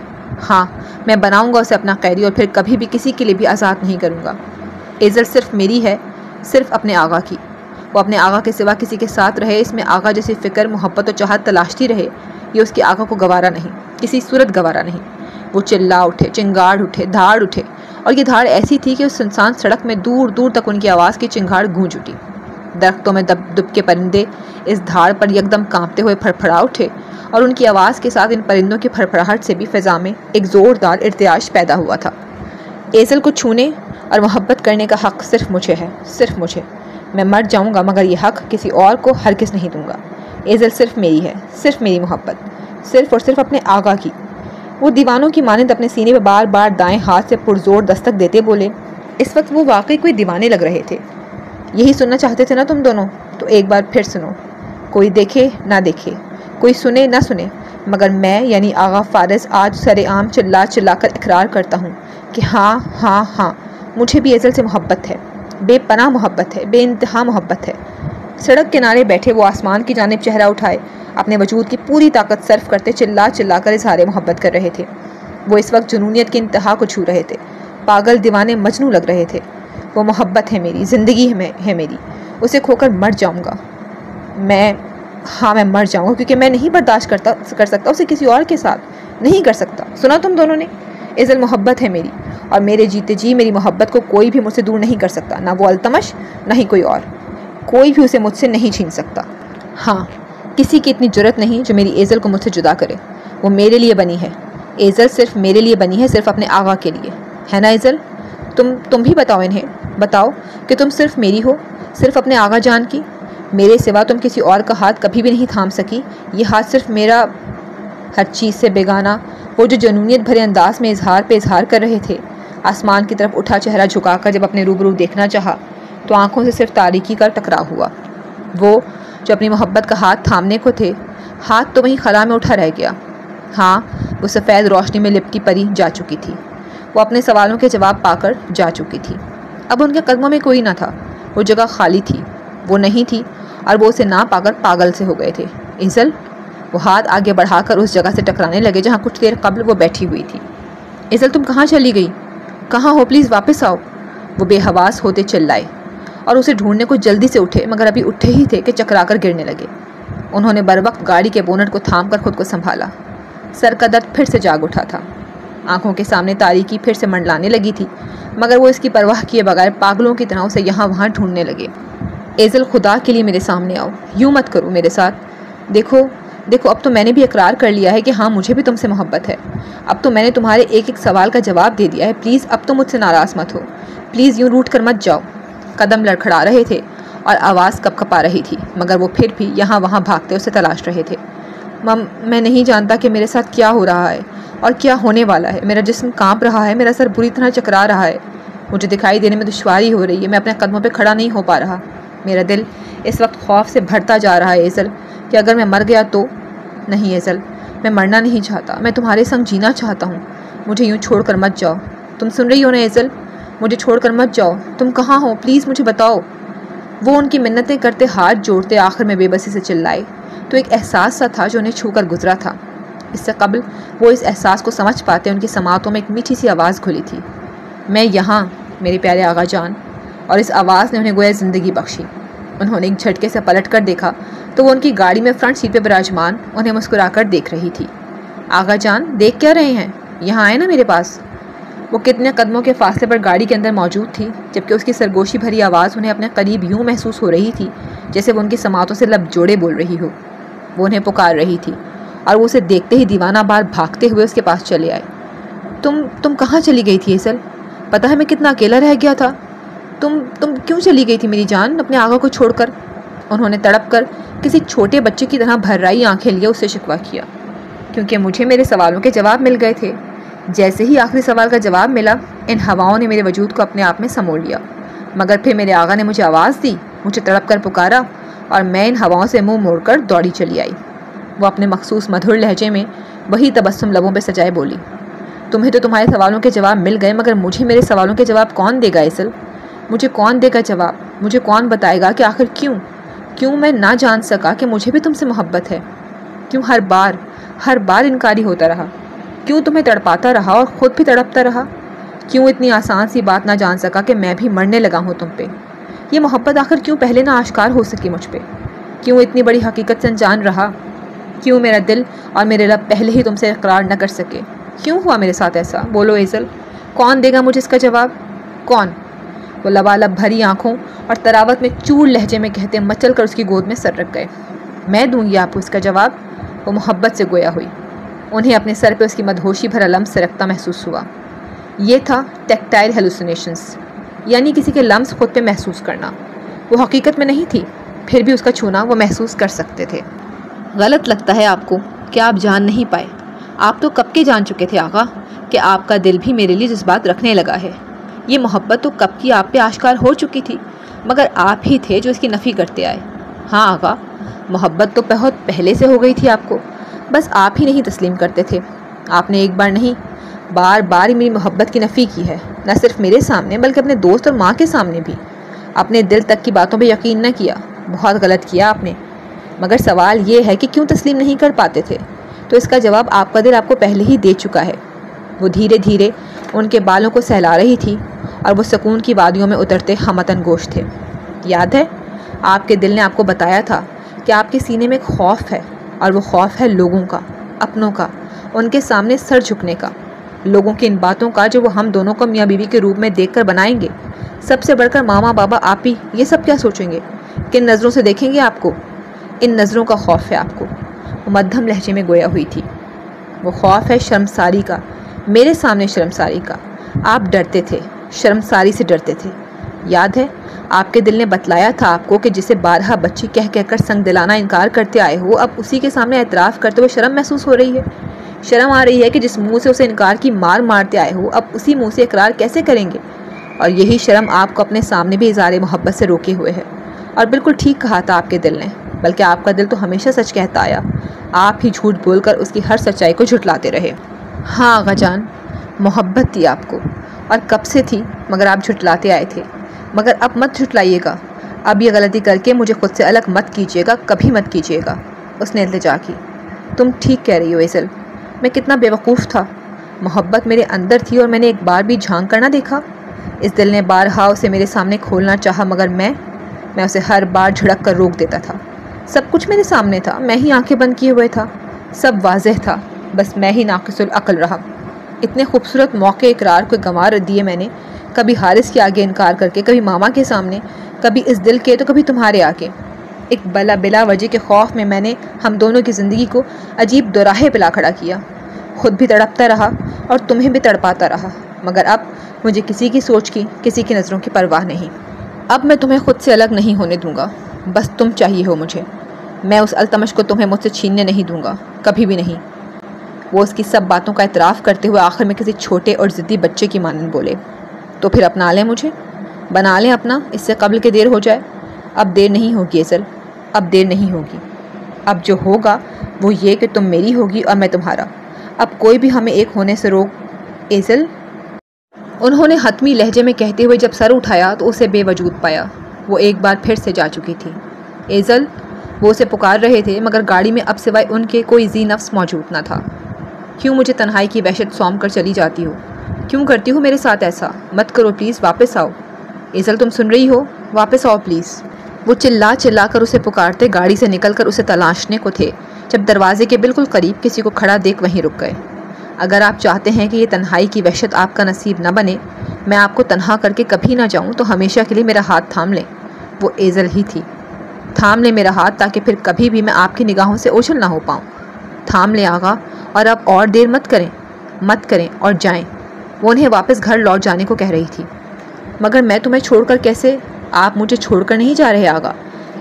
ہاں، میں بناؤں گا اسے اپنا قیدی، اور پھر کبھی بھی کسی کے لیے بھی آزاد نہیں کروں گا۔ ایزل صرف میری ہے، صرف اپنے آقا کی۔ وہ اپنے آقا کے سوا کسی کے ساتھ رہے، اس میں آقا جیسی فکر، محبت و چاہت تلاشتی رہے، یہ اس کے آقا کو گوارا نہیں، کسی صورت گوارا نہیں۔ وہ چلا اٹھے، چنگاڑ اٹھے، دھاڑ اٹھے، اور یہ دھاڑ ایسی تھی کہ اس سنسان سڑک میں دور دور تک ان کی آواز کی چنگاڑ گونج اٹھی۔ درختوں میں دب کے پرندے اس دھاڑ پر یکدم کانپتے ہوئے پھڑپھڑا اٹھے، اور ان کی آواز کے ساتھ ان پرندوں کی پھڑپھڑاہٹ سے بھی فضا میں ایک زوردار ارتعاش پیدا ہوا تھا۔ ایزل کو چھونے اور محبت کرنے کا حق صرف مجھے ہے، صرف مجھے۔ میں مر جاؤں گا مگر یہ حق کسی اور کو ہرگز نہیں دوں گا۔ ایزل صرف میری ہے، صرف میری محبت، صرف اور صرف اپنے آقا کی۔ وہ دیوانوں کی مانند اپنے سینے پہ بار بار دائیں ہاتھ سے پرزور دستک دیتے بولے۔ اس وقت وہ واقعی کوئی دیوانے لگ رہے تھے۔ یہی سننا چاہتے تھے نا تم دونوں؟ تو ایک بار پھر سنو، کوئی دیکھے نہ دیکھے، کوئی سنے نہ سنے، مگر میں یعنی آغا فارس آج سر عام چلا چلا کر اقرار کرتا ہوں کہ ہاں ہاں ہاں، مجھے بھی ایزل سے محبت ہے، بے پناہ محبت ہے، بے انتہا محبت ہے۔ سڑک کنارے بیٹھے وہ آسمان کی جانب چہرہ اٹھائے اپنے وجود کی پوری طاقت صرف کرتے چلا چلا کر اظہار محبت کر رہے تھے۔ وہ اس وقت جنونیت کی انتہا کو چھو رہے تھے، پاگل دیوانے مجنوں لگ رہے تھے۔ وہ محبت ہے میری، زندگی ہے میری، اسے کھو کر مر جاؤں گا میں۔ ہاں، میں مر جاؤں گا، کیونکہ میں نہیں برداشت کر سکتا اسے کسی اور کے ساتھ، نہیں کر سکتا۔ سنا تم دونوں نے؟ ایزل محبت ہے میری، اور میرے جیتے جی میری محبت کو کوئی بھی مجھ سے دور نہیں کر سکتا، نہ وہ التمش، نہ ہی کوئی اور، کوئی بھی اسے مجھ سے نہیں چھین سکتا۔ ہاں، کسی کی اتنی جرت نہیں جو میری ایزل کو مجھ سے جدا کرے۔ وہ میرے لیے بنی ہے، ایزل صرف میرے لیے بنی ہے، صرف اپنے آقا کے لیے، ہے نا ایزل؟ تم بھی بتاؤ انہیں، بتاؤ کہ تم صرف میری ہو، صرف اپنے آقا جان کی۔ میرے سوا تم کسی اور کا ہاتھ کبھی بھی نہیں تھام سکی، یہ ہاتھ صرف میرا، ہر چیز سے بیگانہ۔ وہ جو جنونیت بھرے انداز میں اظہار پہ اظہار کر رہے تھے، آسمان کی طرف اٹھا چہرہ جھکا کر جب اپنے روبرو دیکھنا چاہا تو آنکھوں سے صرف تاریکی کا ٹکراؤ ہوا۔ وہ جو اپنی محبت کا ہاتھ تھامنے کو تھے، ہاتھ تو وہیں خلا میں اٹھا رہ گیا۔ ہاں، وہ سفید روشنی میں لپٹی پری جا چکی تھی۔ وہ اپنے سوالوں کے جواب پا کر جا چکی تھی۔ اب ان کے قدموں میں کوئی نہ تھا، وہ جگہ خالی تھی، وہ نہیں تھی، اور وہ اسے نہ پا کر پاگل سے ہو گئے تھے۔ ایزل، وہ ہاتھ آگے بڑھا کر اس جگہ سے ٹکرانے لگے جہاں کچھ دیر قبل وہ بیٹھی ہوئی تھی۔ ایزل، تم کہاں چلی گئی؟ کہاں ہو؟ پلیز واپس آؤ۔ وہ بے حواس ہوتے چلائے اور اسے ڈھونڈنے کو جلدی سے اٹھے، مگر ابھی اٹھے ہی تھے کہ چکرا کر گرنے لگے۔ انہوں نے بروقت گاڑی کے بونٹ کو تھام کر خود کو سنبھالا۔ سر کا درد پھر سے جاگ اٹھا تھا۔ آنکھوں کے سامنے تاریکی پھر سے منڈلانے لگی تھی، مگر وہ اس کی پرواہ کیے بغیر پاگلوں کی طرح اسے یہاں وہاں ڈھونڈنے لگے۔ ایزل، خدا کے لیے میرے سامنے آؤ، یوں مت کرو میرے ساتھ۔ دیکھو اب تو میں نے بھی اقرار کر لیا ہے کہ ہاں مجھے بھی تم سے محبت ہے۔ اب تو میں نے تمہارے ایک ایک سوال کا جواب دے دیا ہے۔ پلیز اب تو مجھ سے ناراض مت ہو، پلیز یوں روٹ کر مت جاؤ۔ قدم لڑکھڑا رہے تھے اور آواز کپ کپا رہی تھی، مگر وہ پھر بھی یہاں وہاں بھاگتے اسے تلاش رہے تھے۔ میں نہیں جانتا کہ میرے ساتھ کیا ہو رہا ہے اور کیا ہونے والا ہے۔ میرا جسم کانپ رہا ہے، میرا سر بری طرح چکرا رہا ہے، مجھے دکھائی دینے میں دشواری ہو رہی ہے، میں اپنے قدموں پہ کھڑا نہیں ہو پا رہا۔ میرا دل اس وقت خوف سے بھرتا جا رہا ہے ایزل، کہ اگر میں مر گیا تو۔ نہیں ایزل، میں مرنا نہیں چاہتا، میں تمہارے سنگ جینا چاہتا ہوں۔ مجھے یوں چھوڑ کر مت جاؤ۔ تم سن رہی ہو نا ایزل؟ مجھے چھوڑ کر مت جاؤ۔ تم کہاں ہو؟ پلیز مجھے بتاؤ۔ وہ ان کی منتیں کرتے، ہاتھ جوڑتے آخر میں بے بسی سے چلائے تو ایک احساس سا تھا جو انہیں چھو کر گزرا تھا۔ اس سے قبل وہ اس احساس کو سمجھ پاتے ان کی سماعتوں میں ایک میٹھی سی آواز کھلی تھی، میں یہاں میرے پیارے آغا جان، اور اس آواز نے انہیں گویا زندگی بخشی۔ انہوں نے ایک جھٹکے سے پلٹ کر دیکھا تو وہ ان کی گاڑی میں فرنٹ سیٹ پہ براجمان انہیں مسکرا کر دیکھ رہی تھی۔ آغا جان، دیکھ کیا رہے ہیں؟ یہاں آئے نا میرے پاس۔ وہ کتنے قدموں کے فاصلے پر گاڑی کے اندر موجود تھی، جبکہ اس کی سرگوشی بھری آواز انہیں اپنے قریب یوں محسوس ہو رہی تھی جیسے وہ ان کی سماعتوں سے لب جوڑے بول رہی ہو۔ وہ انہیں پکار رہی تھی اور وہ اسے دیکھتے ہی دیوانہ بار بھاگتے ہوئے اس کے پاس چلے آئے۔ تم کہاں چلی گئی تھی ایزل؟ پتہ ہے میں کتنا اکیلا رہ گیا تھا۔ تم کیوں چلی گئی تھی میری جان اپنے آغا کو چھوڑ کر؟ انہوں نے تڑپ کر کسی چھوٹے بچے کی طرح بھررائی آنکھیں لیے اس سے شکوہ کیا۔ کیونکہ مجھے میرے سوالوں کے جواب مل گئے تھے۔ جیسے ہی آخری سوال کا جواب ملا، ان ہواؤں نے میرے وجود کو اپنے آپ میں سمو لیا، مگر پھر میرے آغا نے مجھے آواز دی، مجھے تڑپ کر پکارا، اور میں ان ہواؤں سے منہ موڑ کر دوڑی چلی آئی۔ وہ اپنے مخصوص مدھر لہجے میں وہی تبسم لبوں پہ سجائے بولی، تمہیں تو تمہارے سوالوں کے جواب مل گئے، مگر مجھے میرے سوالوں کے جواب کون دے گا ایزل؟ مجھے کون دے گا جواب؟ مجھے کون بتائے گا کہ آخر کیوں میں نہ جان سکا کہ مجھے بھی تم سے محبت ہے؟ کیوں ہر بار انکاری ہوتا رہا؟ کیوں تمہیں تڑپاتا رہا اور خود بھی تڑپتا رہا؟ کیوں اتنی آسان سی بات نہ جان سکا کہ میں بھی مرنے لگا ہوں تم پہ؟ یہ محبت آخر کیوں پہلے نہ آشکار ہو سکی مجھ پہ؟ کیوں اتنی بڑی حقیقت سے انجان رہا؟ کیوں میرا دل اور میرے لب پہلے ہی تم سے اقرار نہ کر سکے؟ کیوں ہوا میرے ساتھ ایسا؟ بولو ایزل، کون دے گا مجھے اس کا جواب؟ کون؟ وہ لبالب بھری آنکھوں اور تراوت میں چور لہجے میں کہتے مچل کر اس کی گود میں سر رکھ گئے۔ میں دوں گی آپ کو اس کا جواب۔ وہ محبت سے گویا ہوئی۔ انہیں اپنے سر پہ اس کی مدہوشی بھرا لمس سرکتا محسوس ہوا۔ یہ تھا ٹیکٹائل ہیلوسینیشنز، یعنی کسی کے لمس خود پہ محسوس کرنا۔ وہ حقیقت میں نہیں تھی، پھر بھی اس کا چھونا وہ محسوس کر سکتے تھے۔ غلط لگتا ہے آپ کو کہ آپ جان نہیں پائے۔ آپ تو کب کے جان چکے تھے آغا کہ آپ کا دل بھی میرے لیے جذبات رکھنے لگا ہے۔ یہ محبت تو کب کی آپ پہ آشکار ہو چکی تھی، مگر آپ ہی تھے جو اس کی نفی کرتے آئے۔ ہاں آغا، محبت تو بہت پہلے سے ہو گئی تھی آپ کو، بس آپ ہی نہیں تسلیم کرتے تھے۔ آپ نے ایک بار نہیں، بار بار میری محبت کی نفی کی ہے، نہ صرف میرے سامنے بلکہ اپنے دوست اور ماں کے سامنے بھی۔ اپنے دل تک کی باتوں پہ یقین نہ کیا، بہت غلط کیا آپ نے۔ مگر سوال یہ ہے کہ کیوں تسلیم نہیں کر پاتے تھے؟ تو اس کا جواب آپ کا دل آپ کو پہلے ہی دے چکا ہے۔ وہ دھیرے دھیرے ان کے بالوں کو سہلا رہی تھی اور وہ سکون کی وادیوں میں اترتے ہمتن گوش تھے۔ یاد ہے آپ کے دل نے آپ کو بتایا تھا کہ آپ کے سینے میں ایک خوف ہے، اور وہ خوف ہے لوگوں کا، اپنوں کا، ان کے سامنے سر جھکنے کا، لوگوں کی ان باتوں کا جو وہ ہم دونوں کو میاں بیوی کے روپ میں دیکھ کر بنائیں گے۔ سب سے بڑھ کر ماما بابا آپ ہی، یہ سب کیا سوچیں گے؟ کن نظروں سے دیکھیں گے آپ کو؟ ان نظروں کا خوف ہے آپ کو۔ وہ مدھم لہجے میں گویا ہوئی تھی۔ وہ خوف ہے شرمساری کا، میرے سامنے شرمساری کا۔ آپ ڈرتے تھے، شرمساری سے ڈرتے تھے۔ یاد ہے آپ کے دل نے بتلایا تھا آپ کو کہ جسے بارہا بچی کہہ کر سنگ دلانہ انکار کرتے آئے ہو، اب اسی کے سامنے اعتراف کرتے ہوئے شرم محسوس ہو رہی ہے۔ شرم آ رہی ہے کہ جس منہ سے اسے انکار کی مار مارتے آئے ہو، اب اسی منہ سے اقرار کیسے کریں گے؟ اور یہی شرم آپ کو اپنے سامنے بھی اظہار محبت سے روکے ہوئے ہے۔ اور بالکل ٹھیک کہا تھا آپ کے دل نے، بلکہ آپ کا دل تو ہمیشہ سچ کہتا آیا، آپ ہی جھوٹ بول کر اس کی ہر سچائی کو جھٹلاتے رہے۔ ہاں آغا جان، محبت تھی آپ کو، اور کب سے تھی، مگر آپ جھٹلاتے آئے تھے۔ مگر اب مت جھٹلائیے گا، اب یہ غلطی کر کے مجھے خود سے الگ مت کیجیے گا، کبھی مت کیجیے گا۔ اس نے التجا کی۔ تم ٹھیک کہہ رہی ہو ایزل، میں کتنا بیوقوف تھا، محبت میرے اندر تھی اور میں نے ایک بار بھی جھانک کر نہ دیکھا۔ اس دل نے بارہا اسے میرے سامنے کھولنا چاہا، مگر میں اسے ہر بار جھڑک کر روک دیتا تھا۔ سب کچھ میرے سامنے تھا، میں ہی آنکھیں بند کیے ہوئے تھا، سب واضح تھا، بس میں ہی ناقص العقل رہا۔ اتنے خوبصورت موقع اقرار کو گنوا دیے میں نے، کبھی حارث کے آگے انکار کر کے، کبھی ماما کے سامنے، کبھی اس دل کے تو کبھی تمہارے آگے۔ ایک بلا وجہ کے خوف میں نے ہم دونوں کی زندگی کو عجیب دوراہے پہ لا کھڑا کیا، خود بھی تڑپتا رہا اور تمہیں بھی تڑپاتا رہا، مگر اب مجھے کسی کی سوچ کی، کسی کی نظروں کی پرواہ نہیں۔ اب میں تمہیں خود سے الگ نہیں ہونے دوں گا، بس تم چاہیے ہو مجھے، میں اس التمش کو تمہیں مجھ سے چھیننے نہیں دوں گا، کبھی بھی نہیں۔ وہ اس کی سب باتوں کا اعتراف کرتے ہوئے آخر میں کسی چھوٹے اور ضدی بچے کی مانند بولے، تو پھر اپنا لیں مجھے، بنا لیں اپنا، اس سے قبل کہ دیر ہو جائے۔ اب دیر نہیں ہوگی ایزل، اب دیر نہیں ہوگی، اب جو ہوگا وہ یہ کہ تم میری ہوگی اور میں تمہارا، اب کوئی بھی ہمیں ایک ہونے سے روک۔ ایزل، انہوں نے حتمی لہجے میں کہتے ہوئے جب سر اٹھایا تو اسے بے وجود پایا، وہ ایک بار پھر سے جا چکی تھی۔ ایزل، وہ اسے پکار رہے تھے، مگر گاڑی میں اب سوائے ان کے کوئی ذی نفس موجود نہ تھا۔ کیوں مجھے تنہائی کی وحشت سونپ کر چلی جاتی ہو؟ کیوں کرتی ہو میرے ساتھ ایسا؟ مت کرو پلیز، واپس آؤ۔ ایزل، تم سن رہی ہو؟ واپس آؤ پلیز۔ وہ چلا کر اسے پکارتے گاڑی سے نکل کر اسے تلاشنے کو تھے، جب دروازے کے بالکل قریب کسی کو کھڑا دیکھ وہیں رک گئے۔ اگر آپ چاہتے ہیں کہ یہ تنہائی کی وحشت آپ کا نصیب نہ بنے، میں آپ کو تنہا کر کے کبھی نہ جاؤں، تو ہمیشہ کے لیے میرا ہاتھ تھام لیں۔ وہ ایزل ہی تھی۔ تھام لیں میرا ہاتھ، تاکہ پھر کبھی بھی میں آپ کی نگاہوں سے اوجھل نہ ہو پاؤں۔ تھام لیں آغا، اور اب اور دیر مت کریں اور جائیں۔ وہ انہیں واپس گھر لوٹ جانے کو کہہ رہی تھی۔ مگر میں تمہیں چھوڑ کر کیسے؟ آپ مجھے چھوڑ کر نہیں جا رہے آغا،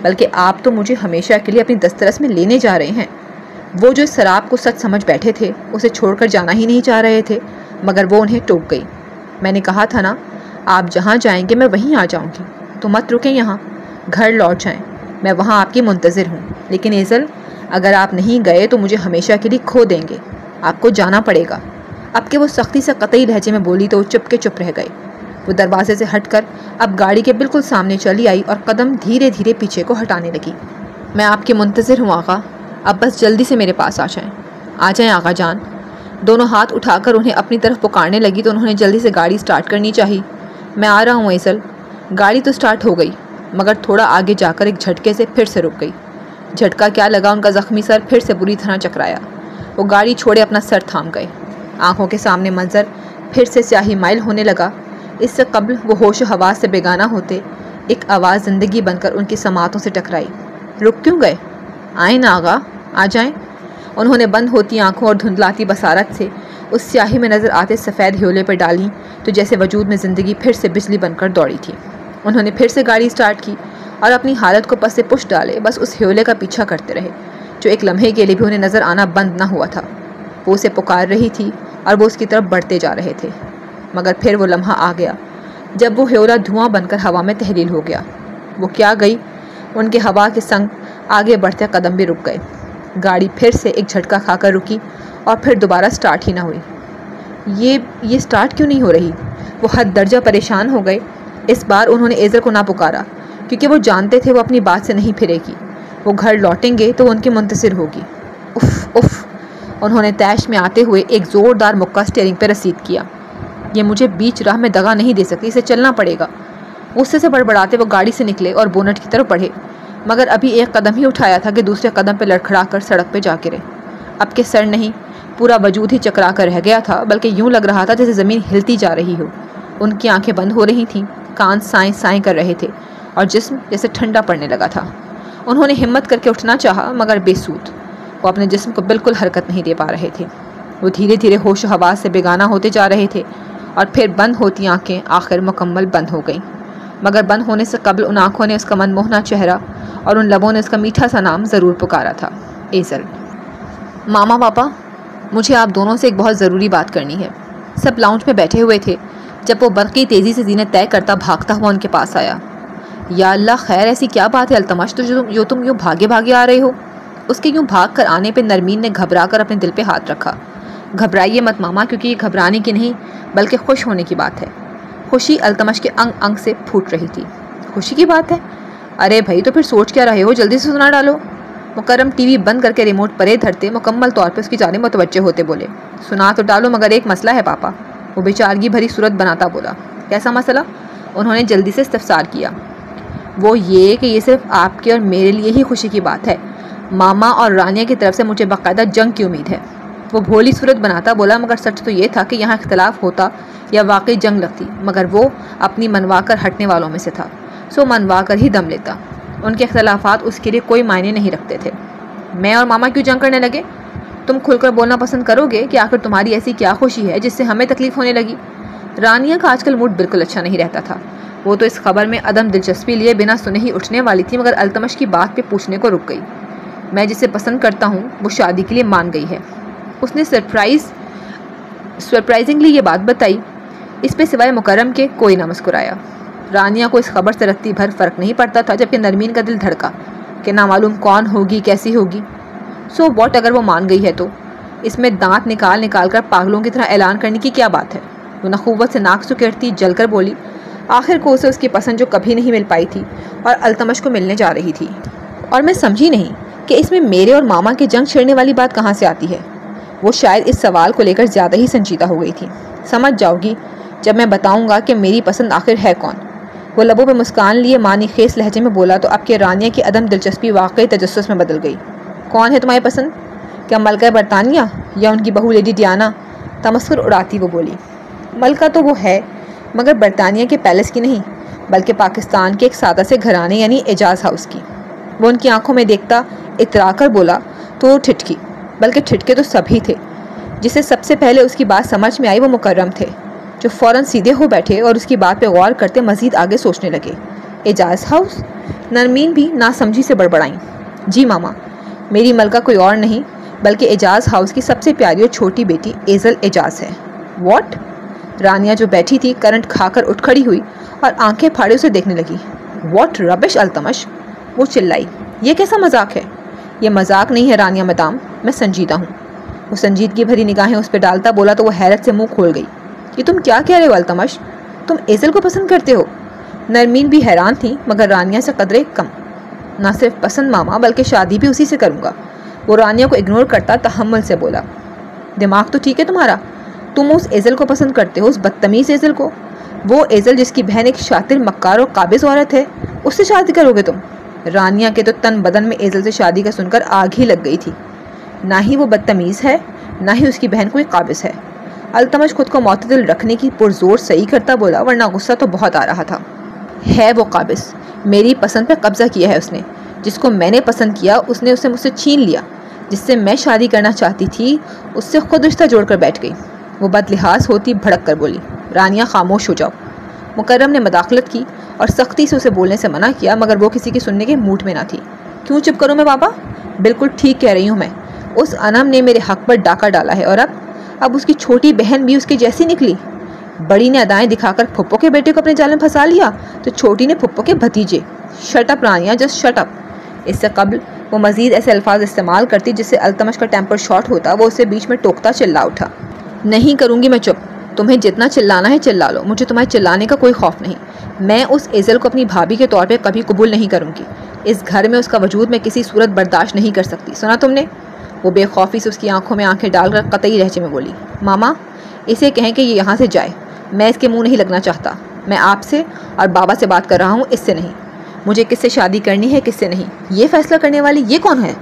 بلکہ آپ تو مجھے ہمیشہ کے لیے اپنی دسترس میں لینے جا رہے ہیں۔ وہ جو اس شراب کو سچ سمجھ بیٹھے تھے، اسے چھوڑ کر جانا ہی نہیں چاہ رہے تھے، مگر وہ انہیں ٹوک گئی۔ میں نے کہا تھا نا، آپ جہاں جائیں گے میں وہیں آ جاؤں گی، تو مت رکیں یہاں، گھر لوٹ جائیں، میں وہاں آپ کی منتظر ہوں۔ لیکن ایزل، اگر آپ نہیں گئے تو مجھے ہمیشہ کے لیے کھو دیں گے، آپ کو جانا پڑے گا۔ اب کہ وہ سختی سے قطعی لہجے میں بولی تو وہ چپ رہ گئے۔ وہ دروازے سے ہٹ کر اب گاڑی کے بالکل سامنے چلی آئی اور قدم دھیرے دھیرے پیچھے کو ہٹانے لگی۔ میں آپ کی منتظر ہوں آغا، اب بس جلدی سے میرے پاس آ جائیں آغا جان۔ دونوں ہاتھ اٹھا کر انہیں اپنی طرف پکارنے لگی تو انہوں نے جلدی سے گاڑی سٹارٹ کرنی چاہی۔ میں آ رہا ہوں ایزل۔ گاڑی تو سٹارٹ ہو گئی، مگر تھوڑا آگے جا کر ایک جھٹکے سے پھر سے رک گئی۔ جھٹکا کیا لگا، ان کا زخمی سر پھر سے بری طرح چکرایا۔ وہ گاڑی چھوڑے اپنا سر تھام گئے۔ آنکھوں کے سامنے منظر پھر سے سیاہی مائل ہونے لگا۔ اس سے قبل وہ ہوش و حواس سے بیگانہ ہوتے، ایک آواز زندگی بن کر ان کی سماعتوں سے ٹکرائی۔ رک کیوں گئے؟ آئیں نا آغا، آ جائیں۔ انہوں نے بند ہوتی آنکھوں اور دھندلاتی بصارت سے اس سیاہی میں نظر آتے سفید ہیولے پر ڈالیں تو جیسے وجود میں زندگی پھر سے بجلی بن کر دوڑی تھی۔ انہوں نے پھر سے گاڑی سٹارٹ کی اور اپنی حالت کو پس سے پش ڈالے بس اس ہیولے کا پیچھا کرتے رہے، جو ایک لمحے کے لیے بھی انہیں نظر آنا بند نہ ہوا تھا۔ وہ اسے پکار رہی تھی اور وہ اس کی طرف بڑھتے جا رہے تھے، مگر پھر وہ لمحہ آ گیا جب وہ ہیولا دھواں بن کر ہوا میں تحلیل ہو گیا۔ وہ کیا گئی، ان کے ہوا کے سنگ آگے بڑھتے قدم بھی رک گئے۔ گاڑی پھر سے ایک جھٹکا کھا کر رکی اور پھر دوبارہ سٹارٹ ہی نہ ہوئی۔ یہ سٹارٹ کیوں نہیں ہو رہی؟ وہ حد درجہ پریشان ہو گئے۔ اس بار انہوں نے ایزر کو نہ پکارا، کیونکہ وہ جانتے تھے وہ اپنی بات سے نہیں پھرے گی۔ وہ گھر لوٹیں گے تو وہ ان کی منتظر ہوگی۔ اف، انہوں نے طیش میں آتے ہوئے ایک زوردار مکہ سٹیئرنگ پہ رسید کیا۔ یہ مجھے بیچ راہ میں دغا نہیں دے سکتی، اسے چلنا پڑے گا۔ غصے سے بڑبڑاتے وہ گاڑی سے نکلے اور بونٹ کی طرف بڑھے، مگر ابھی ایک قدم ہی اٹھایا تھا کہ دوسرے قدم پہ لڑکھڑا کر سڑک پہ جا گرے۔ اب کہ سر نہیں، پورا وجود ہی چکرا کر رہ گیا تھا، بلکہ یوں لگ رہا تھا جیسے زمین ہلتی جا رہی ہو۔ ان کی آنکھیں بند ہو رہی تھیں، کان سائیں کر رہے تھے اور جسم جیسے ٹھنڈا پڑنے لگا تھا۔ انہوں نے ہمت کر کے اٹھنا چاہا، مگر بے سود، وہ اپنے جسم کو بالکل حرکت نہیں دے پا رہے تھے۔ وہ دھیرے دھیرے ہوش و حواس سے بیگانہ ہوتے جا رہے تھے اور پھر بند ہوتی آنکھیں آخر مکمل بند ہو گئیں، مگر بند ہونے سے قبل ان آنکھوں نے اس کا منموہنا چہرہ اور ان لبوں نے اس کا میٹھا سا نام ضرور پکارا تھا، ایزل۔ ماما پاپا، مجھے آپ دونوں سے ایک بہت ضروری بات کرنی ہے۔ سب لاؤنج میں بیٹھے ہوئے تھے جب وہ برقی تیزی سے زینت طے کرتا بھاگتا ہوا ان کے پاس آیا۔ یا اللہ خیر ایسی کیا بات ہے التمش جو تم یوں بھاگے بھاگے آ رہے ہو؟ اس کے یوں بھاگ کر آنے پہ نرمین نے گھبرا کر اپنے دل پہ ہاتھ رکھا۔ گھبرائیے مت ماما، کیونکہ یہ گھبرانے کی نہیں بلکہ خوش ہونے کی بات ہے۔ خوشی التمش کے انگ انگ سے پھوٹ رہی تھی۔ خوشی کی بات ہے؟ ارے بھائی تو پھر سوچ کیا رہے ہو، جلدی سے سنا ڈالو۔ مکرم ٹی وی بند کر کے ریموٹ پرے دھرتے مکمل طور پہ اس کی جانب متوجہ ہوتے بولے، سنا تو ڈالو مگر ایک مسئلہ ہے پاپا۔ وہ بیچارگی بھری صورت بناتا بولا، کیسا مسئلہ؟ انہوں نے جلدی سے استفسار کیا۔ وہ یہ کہ یہ صرف آپ کے اور میرے لیے ہی خوشی کی بات ہے، ماما اور رانیہ کی طرف سے مجھے باقاعدہ جنگ کی امید ہے۔ وہ بھولی صورت بناتا بولا، مگر سچ تو یہ تھا کہ یہاں اختلاف ہوتا یا واقعی جنگ لگتی، مگر وہ اپنی منوا کر ہٹنے والوں میں سے تھا، سو منوا کر ہی دم لیتا۔ ان کے اختلافات اس کے لیے کوئی معنی نہیں رکھتے تھے۔ میں اور ماما کیوں جنگ کرنے لگے؟ تم کھل کر بولنا پسند کرو گے کہ آخر تمہاری ایسی کیا خوشی ہے جس سے ہمیں تکلیف ہونے لگی؟ رانیہ کا آج کل موڈ بالکل اچھا نہیں رہتا تھا۔ وہ تو اس خبر میں عدم دلچسپی لیے بنا سنے ہی اٹھنے والی تھی، مگر التمش کی بات پہ پوچھنے کو رک گئی۔ میں جسے پسند کرتا ہوں وہ شادی کے لیے مان گئی ہے۔ اس نے سرپرائزنگلی یہ بات بتائی۔ اس پہ سوائے مکرم کے کوئی نہ مسکرایا۔ رانیہ کو اس خبر سے رتی بھر فرق نہیں پڑتا تھا، جبکہ نرمین کا دل دھڑکا کہ نہ معلوم کون ہوگی، کیسی ہوگی۔ سو واٹ اگر وہ مان گئی ہے تو اس میں دانت نکال کر پاگلوں کی طرح اعلان کرنے کی کیا بات ہے؟ وہ نخوت سے ناک سکیڑتی جل کر بولی، آخر کو اسے اس کی پسند جو کبھی نہیں مل پائی تھی اور التمش کو ملنے جا رہی تھی، اور میں سمجھی نہیں کہ اس میں میرے اور ماما کے جنگ چھڑنے والی بات کہاں سے آتی ہے۔ وہ شاید اس سوال کو لے کر زیادہ ہی سنجیدہ ہو گئی تھی۔ سمجھ جاؤ گی جب میں بتاؤں گا کہ میری پسند آخر ہے کون۔ وہ لبوں پہ مسکان لیے معنی خیز لہجے میں بولا تو اب کہ رانیہ کی عدم دلچسپی واقعی تجسس میں بدل گئی۔ کون ہے تمہاری پسند؟ کیا ملکہ برطانیہ یا ان کی بہو لیڈی ڈیانا؟ تمسخر اڑاتی وہ بولی، ملکہ تو وہ ہے مگر برطانیہ کے پیلس کی نہیں بلکہ پاکستان کے ایک سادہ سے گھرانے یعنی اعجاز ہاؤس کی۔ وہ ان کی آنکھوں میں دیکھتا اترا کر بولا تو وہ ٹھٹکی، بلکہ ٹھٹکے تو سبھی تھے۔ جسے سب سے پہلے اس کی بات سمجھ میں آئی وہ مکرم تھے، جو فوراً سیدھے ہو بیٹھے اور اس کی بات پہ غور کرتے مزید آگے سوچنے لگے۔ اعجاز ہاؤس؟ نرمین بھی ناسمجھی سے بڑبڑائیں، جی ماما، میری ملکہ کوئی اور نہیں بلکہ اعجاز ہاؤس کی سب سے پیاری اور چھوٹی بیٹی ایزل اعجاز ہے۔ واٹ؟ رانیہ جو بیٹھی تھی کرنٹ کھا کر اٹھ کھڑی ہوئی اور آنکھیں پھاڑے اسے دیکھنے لگی۔ واٹ ربش التمش! وہ چلائی، یہ کیسا مذاق ہے؟ یہ مذاق نہیں ہے رانیہ مدام، میں سنجیدہ ہوں۔ وہ سنجیدگی بھری نگاہیں اس پہ ڈالتا بولا تو وہ حیرت سے منہ کھول گئی، یہ تم کیا کہہ رہے ہو التمش؟ تم ایزل کو پسند کرتے ہو؟ نرمین بھی حیران تھی مگر رانیہ سے قدرے کم۔ نہ صرف پسند ماما بلکہ شادی بھی اسی سے کروں گا۔ وہ رانیہ کو اگنور کرتا تحمل سے بولا، دماغ تو ٹھیک ہے تمہارا؟ تم اس ایزل کو پسند کرتے ہو، اس بدتمیز ایزل کو؟ وہ ایزل جس کی بہن ایک شاطر مکار اور قابض عورت ہے، اس سے شادی کرو گے تم؟ رانیہ کے تو تن بدن میں ایزل سے شادی کا سن کر آگ ہی لگ گئی تھی۔ نہ ہی وہ بدتمیز ہے نہ ہی اس کی بہن کوئی قابض ہے۔ التمش خود کو معتدل رکھنے کی پرزور صحیح کرتا بولا، ورنہ غصہ تو بہت آ رہا تھا۔ ہے وہ قابض، میری پسند پہ قبضہ کیا ہے اس نے۔ جس کو میں نے پسند کیا اس نے اسے مجھ سے چھین لیا۔ جس سے میں شادی کرنا چاہتی تھی اس سے خود رشتہ جوڑ کر بیٹھ گئی۔ وہ بد لحاظ ہوتی بھڑک کر بولی، رانیہ خاموش ہو جاؤ۔ مکرم نے مداخلت کی اور سختی سے اسے بولنے سے منع کیا مگر وہ کسی کی سننے کے موڈ میں نہ تھی۔ کیوں چپ کروں میں پاپا؟ بالکل ٹھیک کہہ رہی ہوں میں۔ اس انم نے میرے حق پر ڈاکہ ڈالا ہے اور اب اس کی چھوٹی بہن بھی اس کے جیسی نکلی۔ بڑی نے ادائیں دکھا کر پھپھو کے بیٹے کو اپنے جال میں پھنسا لیا تو چھوٹی نے پھپھو کے بھتیجے۔ Shut up Rania, just shut up. اس سے قبل وہ مزید ایسے الفاظ استعمال کرتی جس سے التمش کا ٹیمپر شارٹ ہوتا۔ وہ اسے بیچ میں ٹوکتا چلا اٹھا، نہیں کروں گی میں چپ۔ تمہیں جتنا چلانا ہے چلا لو، مجھے تمہارے چلانے کا کوئی خوف نہیں۔ میں اس ایزل کو اپنی بھابھی کے طور پہ کبھی قبول نہیں کروں گی۔ اس گھر میں اس کا وجود میں کسی صورت برداشت نہیں کر سکتی، سنا تم نے؟ وہ بے خوفی سے اس کی آنکھوں میں آنکھیں ڈال کر قطعی لہجے میں بولی، ماما اسے کہیں کہ یہ یہاں سے جائے، میں اس کے منہ نہیں لگنا چاہتا۔ میں آپ سے اور بابا سے بات کر رہا ہوں، اس سے نہیں۔ مجھے کس سے شادی کرنی ہے کس سے نہیں، یہ فیصلہ کرنے والی یہ کون ہے؟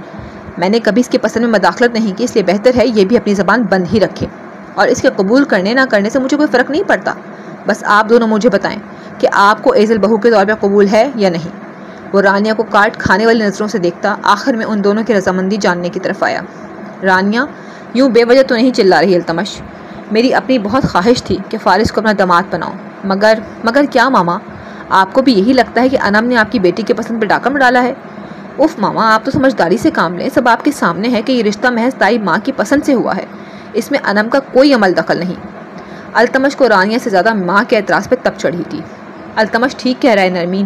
میں نے کبھی اس کی پسند میں مداخلت نہیں کی، اس لیے بہتر ہے یہ بھی اپنی زبان بند ہی رکھے، اور اس کے قبول کرنے نہ کرنے سے مجھے کوئی فرق نہیں پڑتا۔ بس آپ دونوں مجھے بتائیں کہ آپ کو ایزل بہو کے طور پہ قبول ہے یا نہیں۔ وہ رانیہ کو کاٹ کھانے والی نظروں سے دیکھتا آخر میں ان دونوں کی رضامندی جاننے کی طرف آیا۔ رانیہ یوں بے وجہ تو نہیں چلا رہی التمش، میری اپنی بہت خواہش تھی کہ فارس کو اپنا داماد بناؤں، مگر کیا ماما، آپ کو بھی یہی لگتا ہے کہ انم نے آپ کی بیٹی کے پسند پہ ڈاکہ ڈالا ہے؟ اف ماما، آپ تو سمجھداری سے کام لیں، سب آپ کے سامنے ہے کہ یہ رشتہ محض تائی ماں کی پسند سے ہوا ہے، اس میں انم کا کوئی عمل دخل نہیں۔ التمش کو رانیہ سے زیادہ ماں کے اعتراض پہ تب چڑھی تھی۔ التمش ٹھیک کہہ رہا ہے نرمین،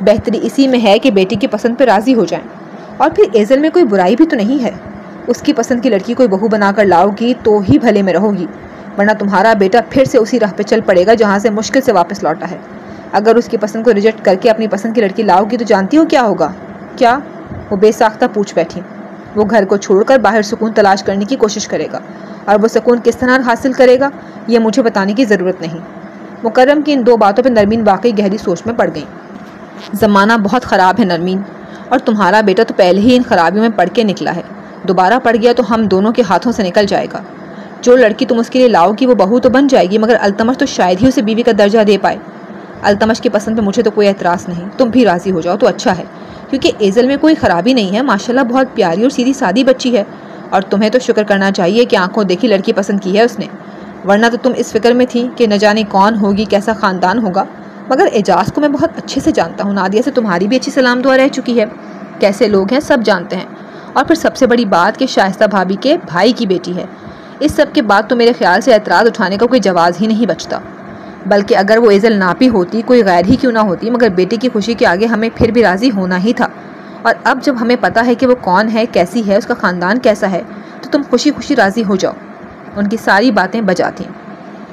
بہتری اسی میں ہے کہ بیٹی کی پسند پہ راضی ہو جائیں۔ اور پھر ایزل میں کوئی برائی بھی تو نہیں ہے، اس کی پسند کی لڑکی کوئی بہو بنا کر لاؤ گی تو ہی بھلے میں رہو گی، ورنہ تمہارا بیٹا پھر سے اسی راہ پہ چل پڑے گا جہاں سے مشکل سے واپس لوٹا ہے۔ اگر اس کی پسند کو ریجیکٹ کر کے اپنی پسند کی لڑکی لاؤ گی تو جانتی ہو کیا ہوگا؟ کیا؟ وہ بے ساختہ پوچھ بیٹھی۔ وہ گھر کو چھوڑ کر باہر سکون تلاش کرنے کی کوشش کرے گا، اور وہ سکون کس طرح حاصل کرے گا یہ مجھے بتانے کی ضرورت نہیں۔ مکرم کی ان دو باتوں پہ نرمین واقعی گہری سوچ میں پڑ گئی۔ زمانہ بہت خراب ہے نرمین، اور تمہارا بیٹا تو پہلے ہی ان خرابیوں میں پڑھ کے نکلا ہے، دوبارہ پڑ گیا تو ہم دونوں کے ہاتھوں سے نکل جائے گا۔ جو لڑکی تم اس کے لیے لاؤ گی وہ بہو تو بن جائے گی، مگر التمش تو شاید ہی اسے بیوی کا درجہ دے پائے۔ التمش کی پسند پہ مجھے تو کوئی اعتراض نہیں، تم بھی راضی ہو جاؤ تو اچھا ہے، کیونکہ ایزل میں کوئی خرابی نہیں ہے، ماشاءاللہ بہت پیاری اور سیدھی سادی بچی ہے، اور تمہیں تو شکر کرنا چاہیے کہ آنکھوں دیکھی لڑکی پسند کی ہے اس نے، ورنہ تو تم اس فکر میں تھی کہ نہ جانے کون ہوگی، کیسا خاندان ہوگا۔ مگر اعجاز کو میں بہت اچھے سے جانتا ہوں، نادیہ سے تمہاری بھی اچھی سلام دعا رہ چکی ہے، کیسے لوگ ہیں سب جانتے ہیں، اور پھر سب سے بڑی بات کہ شائستہ بھابی کے بھائی کی بیٹی ہے۔ اس سب کے بعد تو میرے خیال سے اعتراض اٹھانے کا کوئی جواز ہی نہیں بچتا، بلکہ اگر وہ ایزل ناپی ہوتی، کوئی غیر ہی کیوں نہ ہوتی، مگر بیٹی کی خوشی کے آگے ہمیں پھر بھی راضی ہونا ہی تھا، اور اب جب ہمیں پتہ ہے کہ وہ کون ہے، کیسی ہے، اس کا خاندان کیسا ہے، تو تم خوشی خوشی راضی ہو جاؤ۔ ان کی ساری باتیں بجاتی۔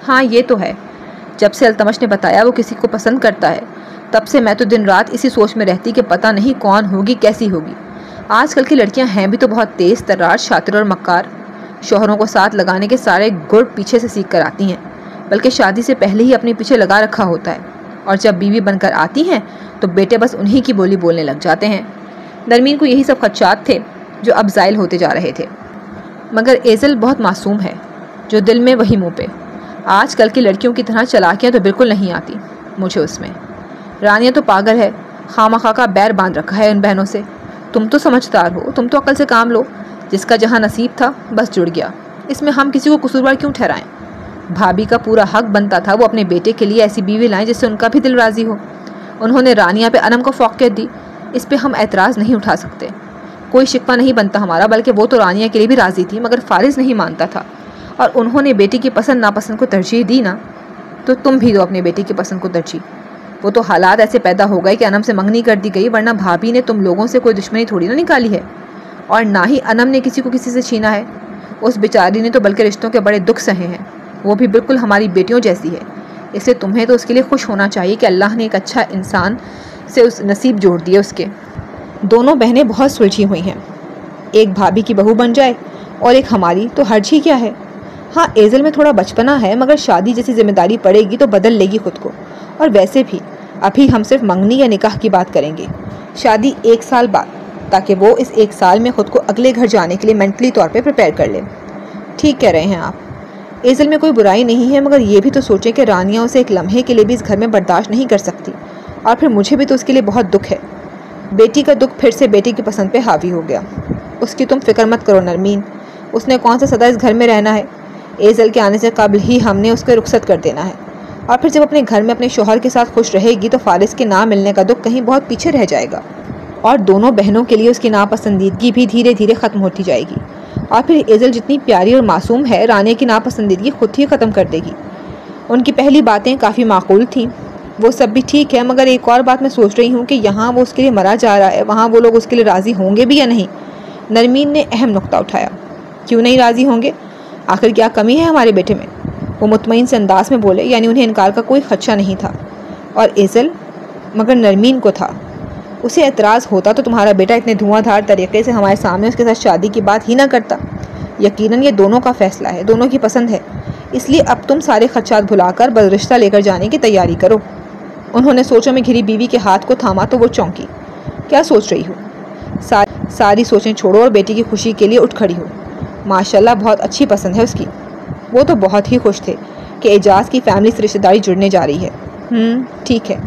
ہاں یہ تو ہے، جب سے التمش نے بتایا وہ کسی کو پسند کرتا ہے، تب سے میں تو دن رات اسی سوچ میں رہتی کہ پتہ نہیں کون ہوگی، کیسی ہوگی۔ آج کل کی لڑکیاں ہیں بھی تو بہت تیز ترار، شاطر اور مکار، شوہروں کو ساتھ لگانے کے سارے گڑ پیچھے سے سیکھ کر آتی ہیں، بلکہ شادی سے پہلے ہی اپنے پیچھے لگا رکھا ہوتا ہے، اور جب بیوی بن کر آتی ہیں تو بیٹے بس انہی کی بولی بولنے لگ جاتے ہیں۔ نرمین کو یہی سب خدشات تھے جو اب زائل ہوتے جا رہے تھے، مگر ایزل بہت معصوم ہے، جو دل میں وہی منہ پہ۔ آج کل کی لڑکیوں کی طرح چلاکیاں تو بالکل نہیں آتی مجھے اس میں۔ رانیہ تو پاگل ہے، خامخواہ کا بیر باندھ رکھا ہے ان بہنوں سے۔ تم تو سمجھدار ہو، تم تو عقل سے کام لو، جس کا جہاں نصیب تھا بس جڑ گیا، اس میں ہم کسی کو قصوروار کیوں ٹھہرائیں؟ بھابی کا پورا حق بنتا تھا وہ اپنے بیٹے کے لیے ایسی بیوی لائیں جس سے ان کا بھی دل راضی ہو۔ انہوں نے رانیہ پہ انم کو فوقیت دی، اس پہ ہم اعتراض نہیں اٹھا سکتے، کوئی شکوہ نہیں بنتا ہمارا، بلکہ وہ تو رانیہ کے لیے بھی راضی تھی، مگر فارض نہیں مانتا تھا، اور انہوں نے بیٹی کی پسند ناپسند کو ترجیح دی نا، تو تم بھی دو اپنے بیٹی کی پسند کو ترجیح۔ وہ تو حالات ایسے پیدا ہو گئے کہ انم سے منگنی کر دی گئی، ورنہ بھابی نے تم لوگوں سے کوئی دشمنی تھوڑی نہ نکالی ہے، اور نہ ہی انم نے کسی کو کسی سے چھینا ہے۔ اس بیچاری نے تو بلکہ رشتوں کے بڑے دکھ سہے ہیں، وہ بھی بالکل ہماری بیٹیوں جیسی ہے، اس لیے تمہیں تو اس کے لیے خوش ہونا چاہیے کہ اللہ نے ایک اچھا انسان سے اس نصیب جوڑ دیے اس کے۔ دونوں بہنیں بہت سلجھی ہوئی ہیں، ایک بھابی کی بہو بن جائے اور ایک ہماری، تو حرج ہی کیا ہے؟ ہاں ایزل میں تھوڑا بچپنا ہے، مگر شادی جیسی ذمہ داری پڑے گی تو بدل لے گی خود کو، اور ویسے بھی ابھی ہم صرف منگنی یا نکاح کی بات کریں گے، شادی 1 سال بعد، تاکہ وہ اس 1 سال میں خود کو اگلے گھر جانے کے لیے مینٹلی طور پہ پریپیئر کر لے۔ ٹھیک کہہ رہے ہیں آپ، ایزل میں کوئی برائی نہیں ہے، مگر یہ بھی تو سوچیں کہ رانیہ اسے ایک لمحے کے لیے بھی اس گھر میں برداشت نہیں کر سکتی، اور پھر مجھے بھی تو اس کے لیے بہت دکھ ہے۔ بیٹی کا دکھ پھر سے بیٹی کی پسند پہ حاوی ہو گیا۔ اس کی تم فکر مت کرو نرمین، اس نے کون سا سدا اس گھر میں رہنا ہے، ایزل کے آنے سے قبل ہی ہم نے اس کو رخصت کر دینا ہے، اور پھر جب اپنے گھر میں اپنے شوہر کے ساتھ خوش رہے گی تو فارس کے نہ ملنے کا دکھ کہیں بہت پیچھے رہ جائے گا، اور دونوں بہنوں کے لیے اس کی ناپسندیدگی بھی دھیرے دھیرے ختم ہوتی جائے گی، اور پھر ایزل جتنی پیاری اور معصوم ہے، رانیہ کی ناپسندیدگی خود ہی ختم کر دے گی۔ ان کی پہلی باتیں کافی معقول تھیں، وہ سب بھی ٹھیک ہے، مگر ایک اور بات میں سوچ رہی ہوں کہ یہاں وہ اس کے لیے مرا جا رہا ہے، وہاں وہ لوگ اس کے لیے راضی ہوں گے بھی یا نہیں؟ نرمین نے اہم نقطہ اٹھایا۔ کیوں نہیں راضی ہوں گے؟ آخر کیا کمی ہے ہمارے بیٹے میں؟ وہ مطمئن سے انداز میں بولے، یعنی انہیں انکار کا کوئی خدشہ نہیں تھا۔ اور ایزل؟ مگر نرمین کو تھا، اسے اعتراض ہوتا تو تمہارا بیٹا اتنے دھواں دھار طریقے سے ہمارے سامنے اس کے ساتھ شادی کی بات ہی نہ کرتا۔ یقیناً یہ دونوں کا فیصلہ ہے، دونوں کی پسند ہے، اس لیے اب تم سارے خدشات بھلا کر بس رشتہ لے کر جانے کی تیاری کرو۔ انہوں نے سوچوں میں گھری بیوی کے ہاتھ کو تھاما تو وہ چونکی۔ کیا سوچ رہی ہو؟ ساری سوچیں چھوڑو اور بیٹی کی خوشی کے لیے اٹھ کھڑی ہو۔ ماشاءاللہ بہت اچھی پسند ہے اس کی۔ وہ تو بہت ہی خوش تھے کہ اعجاز کی فیملی سے رشتہ داری جڑنے جا رہی ہے۔ ٹھیک ہے،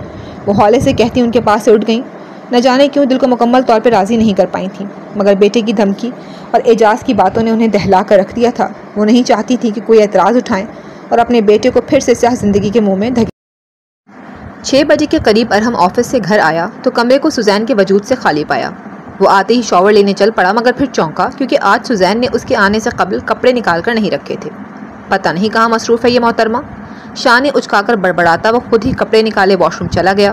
وہ ہولے سے کہتی ان کے پاس سے اٹھ گئیں، نہ جانے کیوں دل کو مکمل طور پہ راضی نہیں کر پائی تھیں، مگر بیٹے کی دھمکی اور اعجاز کی باتوں نے انہیں دہلا کر رکھ دیا تھا۔ وہ نہیں چاہتی تھی کہ کوئی اعتراض اٹھائیں اور اپنے بیٹے کو پھر سے سیاہ زندگی کے منہ میں دھکیلیں۔ 6 بجے کے قریب ارحم آفس سے گھر آیا تو کمرے کو سوزین کے وجود سے خالی پایا۔ وہ آتے ہی شاور لینے چل پڑا، مگر پھر چونکا کیونکہ آج سوزین نے اس کے آنے سے قبل کپڑے نکال کر نہیں رکھے تھے۔ پتہ نہیں کہاں مصروف ہے یہ محترمہ۔ شاہ نے اچکا کر بڑبڑاتا وہ خود ہی کپڑے نکالے واش روم چلا گیا۔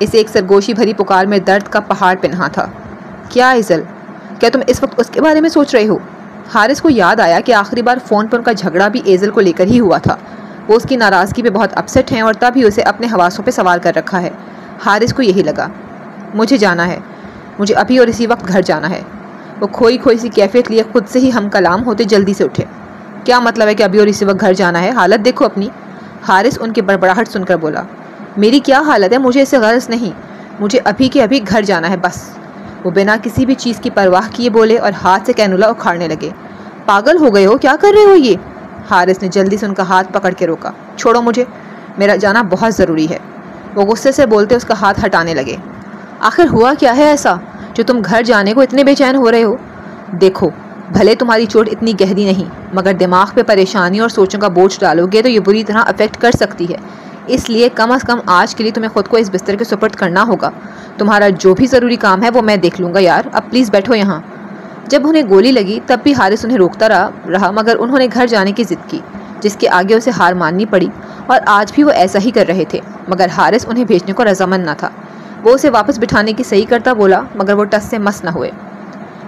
اسے ایک سرگوشی بھری پکار میں درد کا پہاڑ پنہا تھا۔ کیا ایزل، کیا تم اس وقت اس کے بارے میں سوچ رہے ہو؟ حارث کو یاد آیا کہ آخری بار فون پر ان کا جھگڑا بھی ایزل کو لے کر ہی ہوا تھا۔ وہ اس کی ناراضگی پہ بہت اپسٹ ہیں اور تب ہی اسے اپنے حواسوں پہ سوار کر رکھا ہے۔ حارث کو یہی لگا، مجھے جانا ہے، مجھے ابھی اور اسی وقت گھر جانا ہے۔ وہ کھوئی کھوئی سی کیفیت لیے خود سے ہی ہم کلام ہوتے جلدی سے اٹھے۔ کیا مطلب ہے کہ ابھی اور اسی وقت گھر جانا ہے؟ حالت دیکھو اپنی۔ حارث ان کی بڑبڑاہٹ سن کر بولا، میری کیا حالت ہے؟ مجھے اسے غرض نہیں، مجھے ابھی کے ابھی گھر جانا ہے بس۔ وہ بنا کسی بھی چیز کی پرواہ کیے بولے اور ہاتھ سے کینولا اکھاڑنے لگے۔ پاگل ہو گئے ہو؟ کیا کر رہے ہو یہ؟ حارث نے جلدی سے ان کا ہاتھ پکڑ کے روکا۔ چھوڑو مجھے، میرا جانا بہت ضروری ہے۔ وہ غصے سے بولتے اس کا ہاتھ ہٹانے لگے۔ آخر ہوا کیا ہے ایسا جو تم گھر جانے کو اتنے بے چین ہو رہے ہو؟ دیکھو، بھلے تمہاری چوٹ اتنی گہری نہیں، مگر دماغ پہ پریشانی اور سوچوں کا بوجھ ڈالو گے تو یہ بری طرح افیکٹ کر سکتی ہے۔ اس لیے کم از کم آج کے لیے تمہیں خود کو اس بستر کے سپرد کرنا ہوگا۔ تمہارا جو بھی ضروری کام ہے وہ میں دیکھ لوں گا یار، اب پلیز بیٹھو یہاں۔ جب انہیں گولی لگی تب بھی حارث انہیں روکتا رہا مگر انہوں نے گھر جانے کی ضد کی، جس کے آگے اسے ہار ماننی پڑی، اور آج بھی وہ ایسا ہی کر رہے تھے، مگر حارث انہیں بھیجنے کو رضامند نہ تھا۔ وہ اسے واپس بٹھانے کی صحیح کرتا بولا، مگر وہ ٹس سے مس نہ ہوئے۔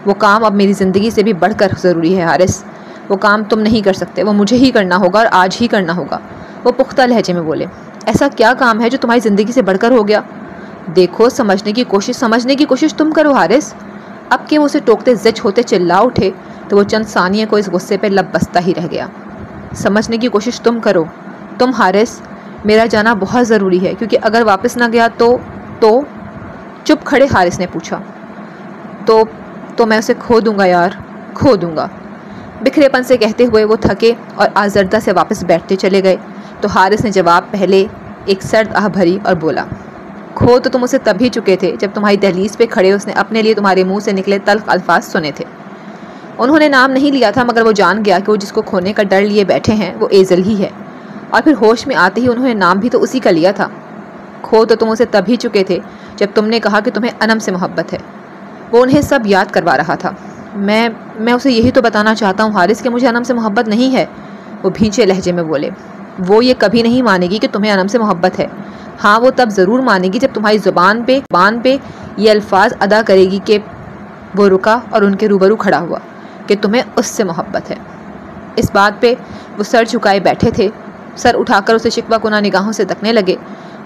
وہ کام اب میری زندگی سے بھی بڑھ کر ضروری ہے حارث، وہ کام تم نہیں کر سکتے، وہ مجھے ہی کرنا ہوگا اور آج ہی کرنا ہوگا۔ وہ پختہ لہجے میں بولے، ایسا کیا کام ہے جو تمہاری زندگی سے بڑھ کر ہو گیا؟ دیکھو، سمجھنے کی کوشش تم کرو حارث۔ اب کہ وہ اسے ٹوکتے زچ ہوتے چلا اٹھے تو وہ چند ثانیے کو اس غصے پہ لب بستہ ہی رہ گیا۔ سمجھنے کی کوشش تم کرو، تم حارث، میرا جانا بہت ضروری ہے، کیونکہ اگر واپس نہ گیا تو چپ کھڑے حارث نے پوچھا، تو میں اسے کھو دوں گا یار، کھو دوں گا۔ بکھرے پن سے کہتے ہوئے وہ تھکے اور آزردہ سے واپس بیٹھتے چلے گئے تو حارث نے جواب پہلے ایک سرد آہ بھری اور بولا، کھو تو تم اسے تب ہی چکے تھے جب تمہاری دہلیز پہ کھڑے اس نے اپنے لیے تمہارے منہ سے نکلے تلخ الفاظ سنے تھے۔ انہوں نے نام نہیں لیا تھا، مگر وہ جان گیا کہ وہ جس کو کھونے کا ڈر لیے بیٹھے ہیں وہ ایزل ہی ہے، اور پھر ہوش میں آتے ہی انہوں نے نام بھی تو اسی کا لیا تھا۔ کھو تو تم اسے تب ہی چکے تھے جب تم نے کہا کہ تمہیں انم سے محبت ہے۔ وہ انہیں سب یاد کروا رہا تھا۔ میں اسے یہی تو بتانا چاہتا ہوں حارث کہ مجھے انم سے محبت نہیں ہے، وہ بھینچے لہجے میں بولے۔ وہ یہ کبھی نہیں مانے گی کہ تمہیں انم سے محبت ہے۔ ہاں، وہ تب ضرور مانے گی جب تمہاری زبان پہ یہ الفاظ ادا کرے گی کہ وہ رکا اور ان کے روبرو کھڑا ہوا کہ تمہیں اس سے محبت ہے۔ اس بات پہ وہ سر جھکائے بیٹھے تھے، سر اٹھا کر اسے شکوہ کناں نگاہوں سے تکنے لگے،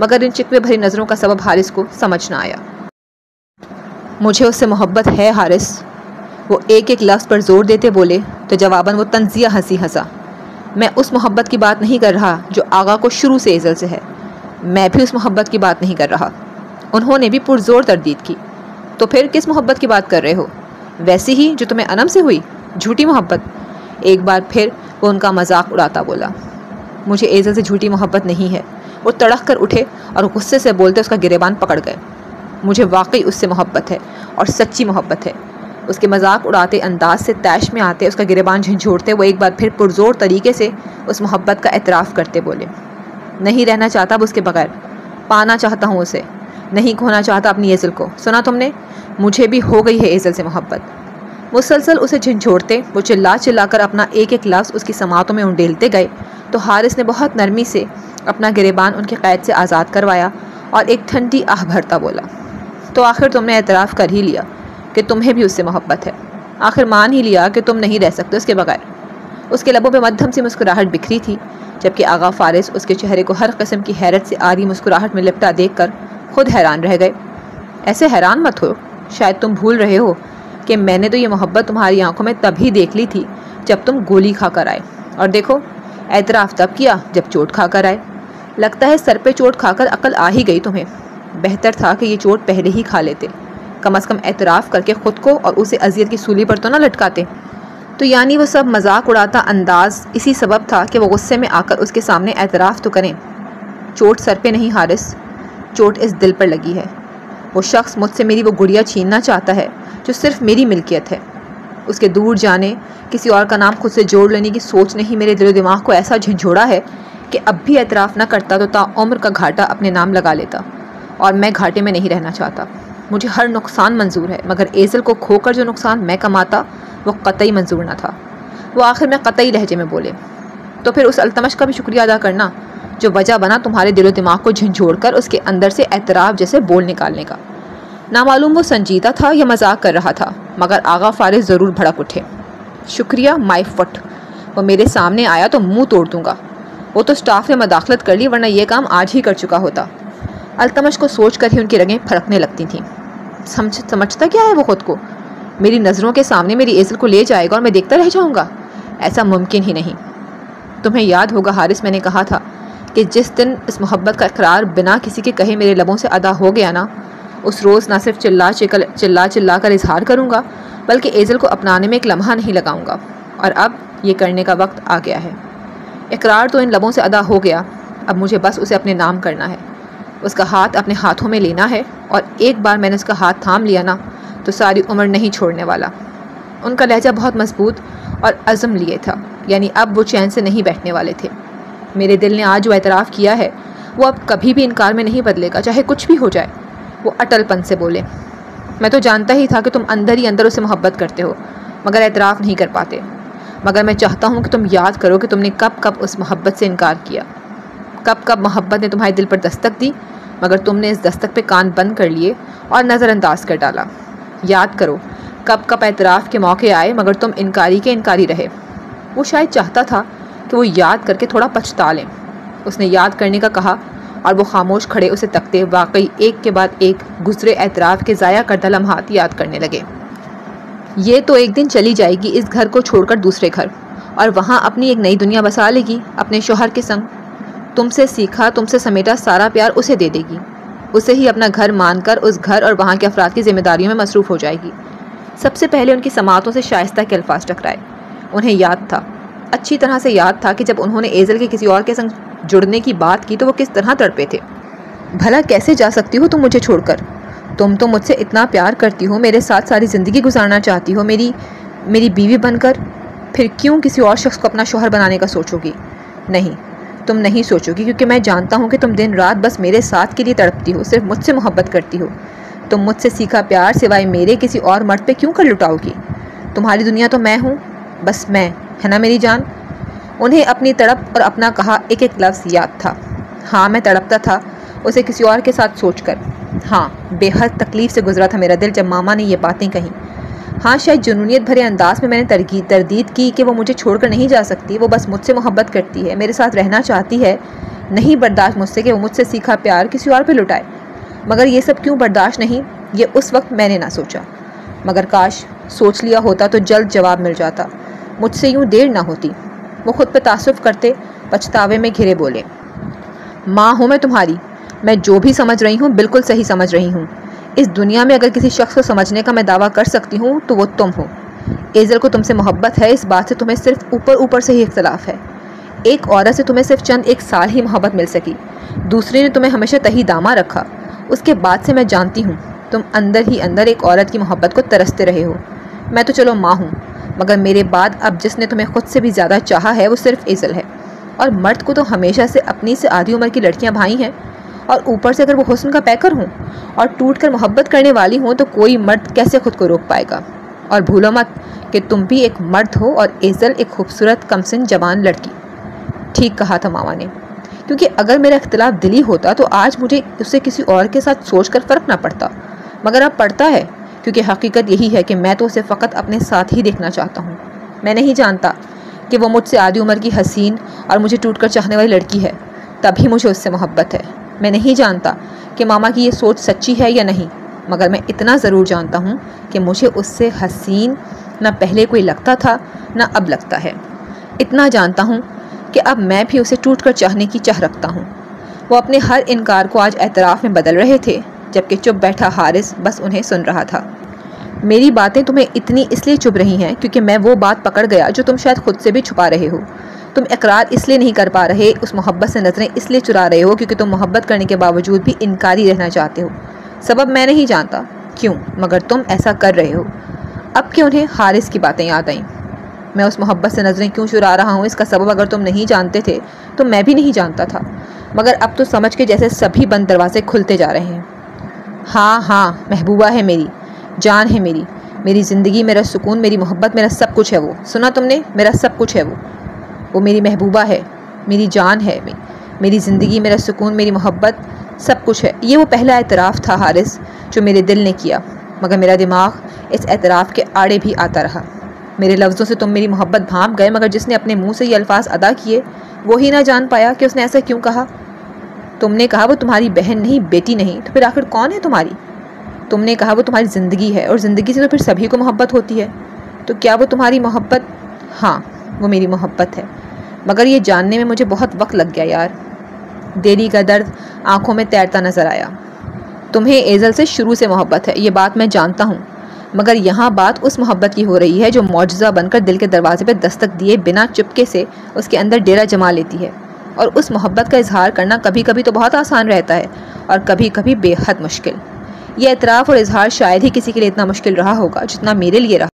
مگر ان شکوے بھری نظروں کا سبب حارث کو سمجھ نہ آیا۔ مجھے اس سے محبت ہے حارث، وہ ایک ایک لفظ پر زور دیتے بولے تو جواباً وہ طنزیہ ہنسی ہنسا۔ میں اس محبت کی بات نہیں کر رہا جو آغا کو شروع سے ایزل سے ہے، میں بھی اس محبت کی بات نہیں کر رہا۔ انہوں نے بھی پرزور تردید کی۔ تو پھر کس محبت کی بات کر رہے ہو؟ ویسی ہی جو تمہیں انم سے ہوئی، جھوٹی محبت۔ ایک بار پھر وہ ان کا مذاق اڑاتا بولا، مجھے ایزل سے جھوٹی محبت نہیں ہے۔ وہ تڑک کر اٹھے اور غصے سے بولتے اس کا گریبان پکڑ گئے۔ مجھے واقعی اس سے محبت ہے اور سچی محبت ہے۔ اس کے مذاق اڑاتے انداز سے طیش میں آتے اس کا گریبان جھنجھوڑتے وہ ایک بار پھر پرزور طریقے سے اس محبت کا اعتراف کرتے بولے، نہیں رہنا چاہتا اب اس کے بغیر، پانا چاہتا ہوں اسے، نہیں کھونا چاہتا اپنی ایزل کو۔ سنا تم نے؟ مجھے بھی ہو گئی ہے ایزل سے محبت۔ مسلسل اسے جھنجھوڑتے وہ چلا کر اپنا ایک ایک لفظ اس کی سماعتوں میں انڈیلتے گئے تو حارث نے بہت نرمی سے اپنا گریبان ان کی قید سے آزاد کروایا اور ایک ٹھنڈی آہ بھرتا بولا، تو آخر تم نے اعتراف کر ہی لیا کہ تمہیں بھی اس سے محبت ہے، آخر مان ہی لیا کہ تم نہیں رہ سکتے اس کے بغیر۔ اس کے لبوں پہ مدھم سی مسکراہٹ بکھری تھی، جبکہ آغا فارس اس کے چہرے کو ہر قسم کی حیرت سے آری مسکراہٹ میں لپٹا دیکھ کر خود حیران رہ گئے۔ ایسے حیران مت ہو، شاید تم بھول رہے ہو کہ میں نے تو یہ محبت تمہاری آنکھوں میں تب ہی دیکھ لی تھی جب تم گولی کھا کر آئے، اور دیکھو اعتراف تب کیا جب چوٹ کھا کر آئے۔ لگتا ہے سر پہ چوٹ کھا کر عقل آ ہی گئی تمہیں، بہتر تھا کہ یہ چوٹ پہلے ہی کھا لیتے، کم از کم اعتراف کر کے خود کو اور اسے اذیت کی سولی پر تو نہ لٹکاتے۔ تو یعنی وہ سب مذاق اڑاتا انداز اسی سبب تھا کہ وہ غصے میں آ کر اس کے سامنے اعتراف تو کریں۔ چوٹ سر پہ نہیں حارث، چوٹ اس دل پر لگی ہے۔ وہ شخص مجھ سے میری وہ گڑیا چھیننا چاہتا ہے جو صرف میری ملکیت ہے۔ اس کے دور جانے، کسی اور کا نام خود سے جوڑ لینے کی سوچ نے ہی میرے دل و دماغ کو ایسا جھنجھوڑا ہے کہ اب بھی اعتراف نہ کرتا تو تا عمر کا گھاٹا اپنے نام لگا لیتا، اور میں گھاٹے میں نہیں رہنا چاہتا۔ مجھے ہر نقصان منظور ہے، مگر ایزل کو کھو کر جو نقصان میں کماتا وہ قطعی منظور نہ تھا۔ وہ آخر میں قطعی لہجے میں بولے، تو پھر اس التمش کا بھی شکریہ ادا کرنا جو وجہ بنا تمہارے دل و دماغ کو جھنجھوڑ کر اس کے اندر سے اعتراف جیسے بول نکالنے کا۔ نامعلوم وہ سنجیدہ تھا یا مذاق کر رہا تھا، مگر آغا فارغ ضرور بھڑک اٹھے۔ شکریہ مائی فٹ، وہ میرے سامنے آیا تو منہ توڑ دوں گا۔ وہ تو سٹاف نے مداخلت کر لی، ورنہ یہ کام آج ہی کر چکا ہوتا۔ التمش کو سوچ کر ہی ان کی رگیں پھڑکنے لگتی تھیں۔ سمجھتا کیا ہے وہ خود کو؟ میری نظروں کے سامنے میری ایزل کو لے جائے گا اور میں دیکھتا رہ جاؤں گا؟ ایسا ممکن ہی نہیں۔ تمہیں یاد ہوگا حارث، میں نے کہا تھا کہ جس دن اس محبت کا اقرار بنا کسی کے کہے میرے لبوں سے ادا ہو گیا نا، اس روز نہ صرف چلا کر اظہار کروں گا، بلکہ ایزل کو اپنانے میں ایک لمحہ نہیں لگاؤں گا۔ اور اب یہ کرنے کا وقت آ گیا ہے۔ اقرار تو ان لبوں سے ادا ہو گیا، اب مجھے بس اسے اپنے نام کرنا ہے، اس کا ہاتھ اپنے ہاتھوں میں لینا ہے، اور ایک بار میں نے اس کا ہاتھ تھام لیا نا تو ساری عمر نہیں چھوڑنے والا۔ ان کا لہجہ بہت مضبوط اور عزم لیے تھا، یعنی اب وہ چین سے نہیں بیٹھنے والے تھے۔ میرے دل نے آج جو اعتراف کیا ہے وہ اب کبھی بھی انکار میں نہیں بدلے گا، چاہے کچھ بھی ہو جائے۔ وہ اٹل پن سے بولے، میں تو جانتا ہی تھا کہ تم اندر ہی اندر اسے محبت کرتے ہو، مگر اعتراف نہیں کر پاتے۔ مگر میں چاہتا ہوں کہ تم یاد کرو کہ تم نے کب کب اس محبت سے انکار کیا، کب کب محبت نے تمہارے دل پر دستک دی، مگر تم نے اس دستک پہ کان بند کر لیے اور نظر انداز کر ڈالا۔ یاد کرو کب کب اعتراف کے موقع آئے، مگر تم انکاری کے انکاری رہے۔ وہ شاید چاہتا تھا کہ وہ یاد کر کے تھوڑا پچھتا لیں۔ اس نے یاد کرنے کا کہا اور وہ خاموش کھڑے اسے تکتے واقعی ایک کے بعد ایک گزرے اعتراف کے ضائع کردہ لمحات یاد کرنے لگے۔ یہ تو ایک دن چلی جائے گی اس گھر کو چھوڑ کر دوسرے گھر، اور وہاں اپنی ایک نئی دنیا بسا لے گی اپنے شوہر کے سنگ۔ تم سے سیکھا، تم سے سمیٹا سارا پیار اسے دے دے گی، اسے ہی اپنا گھر مان کر اس گھر اور وہاں کے افراد کی ذمہ داریوں میں مصروف ہو جائے گی۔ سب سے پہلے ان کی سماعتوں سے شائستہ کے الفاظ ٹکرائے۔ انہیں یاد تھا، اچھی طرح سے یاد تھا کہ جب انہوں نے ایزل کے کسی اور کے سنگ جڑنے کی بات کی تو وہ کس طرح تڑپے تھے۔ بھلا کیسے جا سکتی ہو تم مجھے چھوڑ کر؟ تم تو مجھ سے اتنا پیار کرتی ہو، میرے ساتھ ساری زندگی گزارنا چاہتی ہو میری بیوی بن کر، پھر کیوں کسی اور شخص کو اپنا شوہر بنانے کا سوچو گی؟ نہیں، تم نہیں سوچو گی، کیونکہ میں جانتا ہوں کہ تم دن رات بس میرے ساتھ کے لیے تڑپتی ہو، صرف مجھ سے محبت کرتی ہو۔ تم مجھ سے سیکھا پیار سوائے میرے کسی اور مرد پہ کیوں کر لٹاؤ گی؟ تمہاری دنیا تو میں ہوں، بس میں، ہے نا میری جان؟ انہیں اپنی تڑپ اور اپنا کہا ایک ایک لفظ یاد تھا۔ ہاں میں تڑپتا تھا اسے کسی اور کے ساتھ سوچ کر۔ ہاں بے حد تکلیف سے گزرا تھا میرا دل جب ماما نے یہ باتیں کہیں۔ ہاں شاید جنونیت بھرے انداز میں نے تردید کی کہ وہ مجھے چھوڑ کر نہیں جا سکتی، وہ بس مجھ سے محبت کرتی ہے، میرے ساتھ رہنا چاہتی ہے، نہیں برداشت مجھ سے کہ وہ مجھ سے سیکھا پیار کسی اور پہ لٹائے۔ مگر یہ سب کیوں برداشت نہیں، یہ اس وقت میں نے نہ سوچا، مگر کاش سوچ لیا ہوتا تو جلد جواب مل جاتا، مجھ سے یوں دیر نہ ہوتی۔ وہ خود پہ تعصب کرتے پچھتاوے میں گھرے بولے، ماں ہوں میں تمہاری، میں جو بھی سمجھ رہی ہوں بالکل صحیح سمجھ رہی ہوں۔ اس دنیا میں اگر کسی شخص کو سمجھنے کا میں دعویٰ کر سکتی ہوں تو وہ تم ہو۔ ایزل کو تم سے محبت ہے، اس بات سے تمہیں صرف اوپر سے ہی اختلاف ہے۔ ایک عورت سے تمہیں صرف چند ایک سال ہی محبت مل سکی، دوسری نے تمہیں ہمیشہ تہی داماں رکھا۔ اس کے بعد سے میں جانتی ہوں تم اندر ہی اندر ایک عورت کی محبت کو ترستے رہے ہو۔ میں تو چلو ماں ہوں، مگر میرے بعد اب جس نے تمہیں خود سے بھی زیادہ چاہا ہے وہ صرف ایزل ہے، اور مرد کو تو ہمیشہ سے اپنی سے آدھی عمر کی لڑکیاں بھائی ہیں، اور اوپر سے اگر وہ حسن کا پیکر ہوں اور ٹوٹ کر محبت کرنے والی ہوں تو کوئی مرد کیسے خود کو روک پائے گا؟ اور بھولو مت کہ تم بھی ایک مرد ہو اور ایزل ایک خوبصورت کمسن جوان لڑکی۔ ٹھیک کہا تھا ماما نے، کیونکہ اگر میرا اختلاف دلی ہوتا تو آج مجھے اسے کسی اور کے ساتھ سوچ کر فرق نہ پڑتا، مگر اب پڑتا ہے، کیونکہ حقیقت یہی ہے کہ میں تو اسے فقط اپنے ساتھ ہی دیکھنا چاہتا ہوں۔ میں نہیں جانتا کہ وہ مجھ سے آدھی عمر کی حسین اور مجھے ٹوٹ کر چاہنے والی لڑکی ہے، تبھی مجھے اس سے محبت ہے۔ میں نہیں جانتا کہ ماما کی یہ سوچ سچی ہے یا نہیں، مگر میں اتنا ضرور جانتا ہوں کہ مجھے اس سے حسین نہ پہلے کوئی لگتا تھا نہ اب لگتا ہے۔ اتنا جانتا ہوں کہ اب میں بھی اسے ٹوٹ کر چاہنے کی چاہ رکھتا ہوں۔ وہ اپنے ہر انکار کو آج اعتراف میں بدل رہے تھے، جبکہ چپ بیٹھا حارث بس انہیں سن رہا تھا۔ میری باتیں تمہیں اتنی اس لیے چبھ رہی ہیں کیونکہ میں وہ بات پکڑ گیا جو تم شاید خود سے بھی چھپا رہے ہو۔ تم اقرار اس لیے نہیں کر پا رہے، اس محبت سے نظریں اس لیے چرا رہے ہو کیونکہ تم محبت کرنے کے باوجود بھی انکاری رہنا چاہتے ہو۔ سبب میں نہیں جانتا کیوں، مگر تم ایسا کر رہے ہو۔ اب کہ انہیں حارث کی باتیں یاد آئیں، میں اس محبت سے نظریں کیوں چرا رہا ہوں اس کا سبب اگر تم نہیں جانتے تھے تو میں بھی نہیں جانتا تھا، مگر اب تو سمجھ کے جیسے سبھی بند دروازے کھلتے جا رہے ہیں۔ ہاں محبوبہ ہے میری، جان ہے میری زندگی، میرا سکون، میری محبت، میرا سب کچھ ہے وہ۔ سنا تم نے؟ میرا سب کچھ ہے وہ میری محبوبہ ہے، میری جان ہے، میری زندگی، میرا سکون، میری محبت، سب کچھ ہے۔ یہ وہ پہلا اعتراف تھا حارث جو میرے دل نے کیا، مگر میرا دماغ اس اعتراف کے آڑے بھی آتا رہا۔ میرے لفظوں سے تم میری محبت بھانپ گئے، مگر جس نے اپنے منہ سے یہ الفاظ ادا کیے وہی نہ جان پایا کہ اس نے ایسا کیوں کہا۔ تم نے کہا وہ تمہاری بہن نہیں، بیٹی نہیں، تو پھر آخر کون ہے تمہاری؟ تم نے کہا وہ تمہاری زندگی ہے، اور زندگی سے تو پھر سبھی کو محبت ہوتی ہے، تو کیا وہ تمہاری محبت؟ ہاں، وہ میری محبت ہے، مگر یہ جاننے میں مجھے بہت وقت لگ گیا یار۔ دیری کا درد آنکھوں میں تیرتا نظر آیا۔ تمہیں ایزل سے شروع سے محبت ہے، یہ بات میں جانتا ہوں، مگر یہاں بات اس محبت کی ہو رہی ہے جو معجزہ بن کر دل کے دروازے پہ دستک دیے بنا چپکے سے اس کے اندر ڈیرا جما لیتی ہے، اور اس محبت کا اظہار کرنا کبھی کبھی تو بہت آسان رہتا ہے اور کبھی کبھی بے حد مشکل۔ یہ اعتراف اور اظہار شاید ہی کسی کے لیے اتنا مشکل رہا ہوگا جتنا میرے لیے رہا۔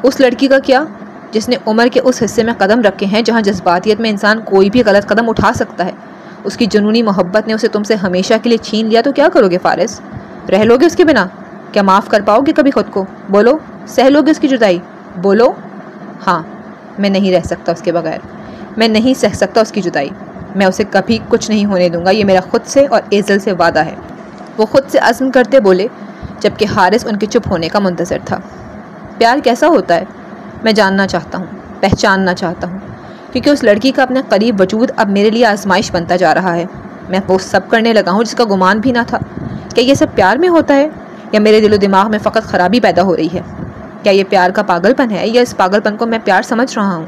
اس لڑکی کا کیا جس نے عمر کے اس حصے میں قدم رکھے ہیں جہاں جذباتیت میں انسان کوئی بھی غلط قدم اٹھا سکتا ہے؟ اس کی جنونی محبت نے اسے تم سے ہمیشہ کے لیے چھین لیا تو کیا کرو گے فارس؟ رہ لو گے اس کے بنا؟ کیا معاف کر پاؤ گے کبھی خود کو؟ بولو، سہ لو گے اس کی جدائی؟ بولو۔ ہاں، میں نہیں رہ سکتا اس کے بغیر، میں نہیں سہ سکتا اس کی جدائی، میں اسے کبھی کچھ نہیں ہونے دوں گا، یہ میرا خود سے اور ایزل سے وعدہ ہے۔ وہ خود سے عزم کرتے بولے، جبکہ حارث ان کے چپ ہونے کا منتظر تھا۔ پیار کیسا ہوتا ہے؟ میں جاننا چاہتا ہوں، پہچاننا چاہتا ہوں، کیونکہ اس لڑکی کا اپنے قریب وجود اب میرے لیے آزمائش بنتا جا رہا ہے۔ میں وہ سب کرنے لگا ہوں جس کا گمان بھی نہ تھا۔ کیا یہ سب پیار میں ہوتا ہے، یا میرے دل و دماغ میں فقط خرابی پیدا ہو رہی ہے؟ کیا یہ پیار کا پاگل پن ہے، یا اس پاگل پن کو میں پیار سمجھ رہا ہوں؟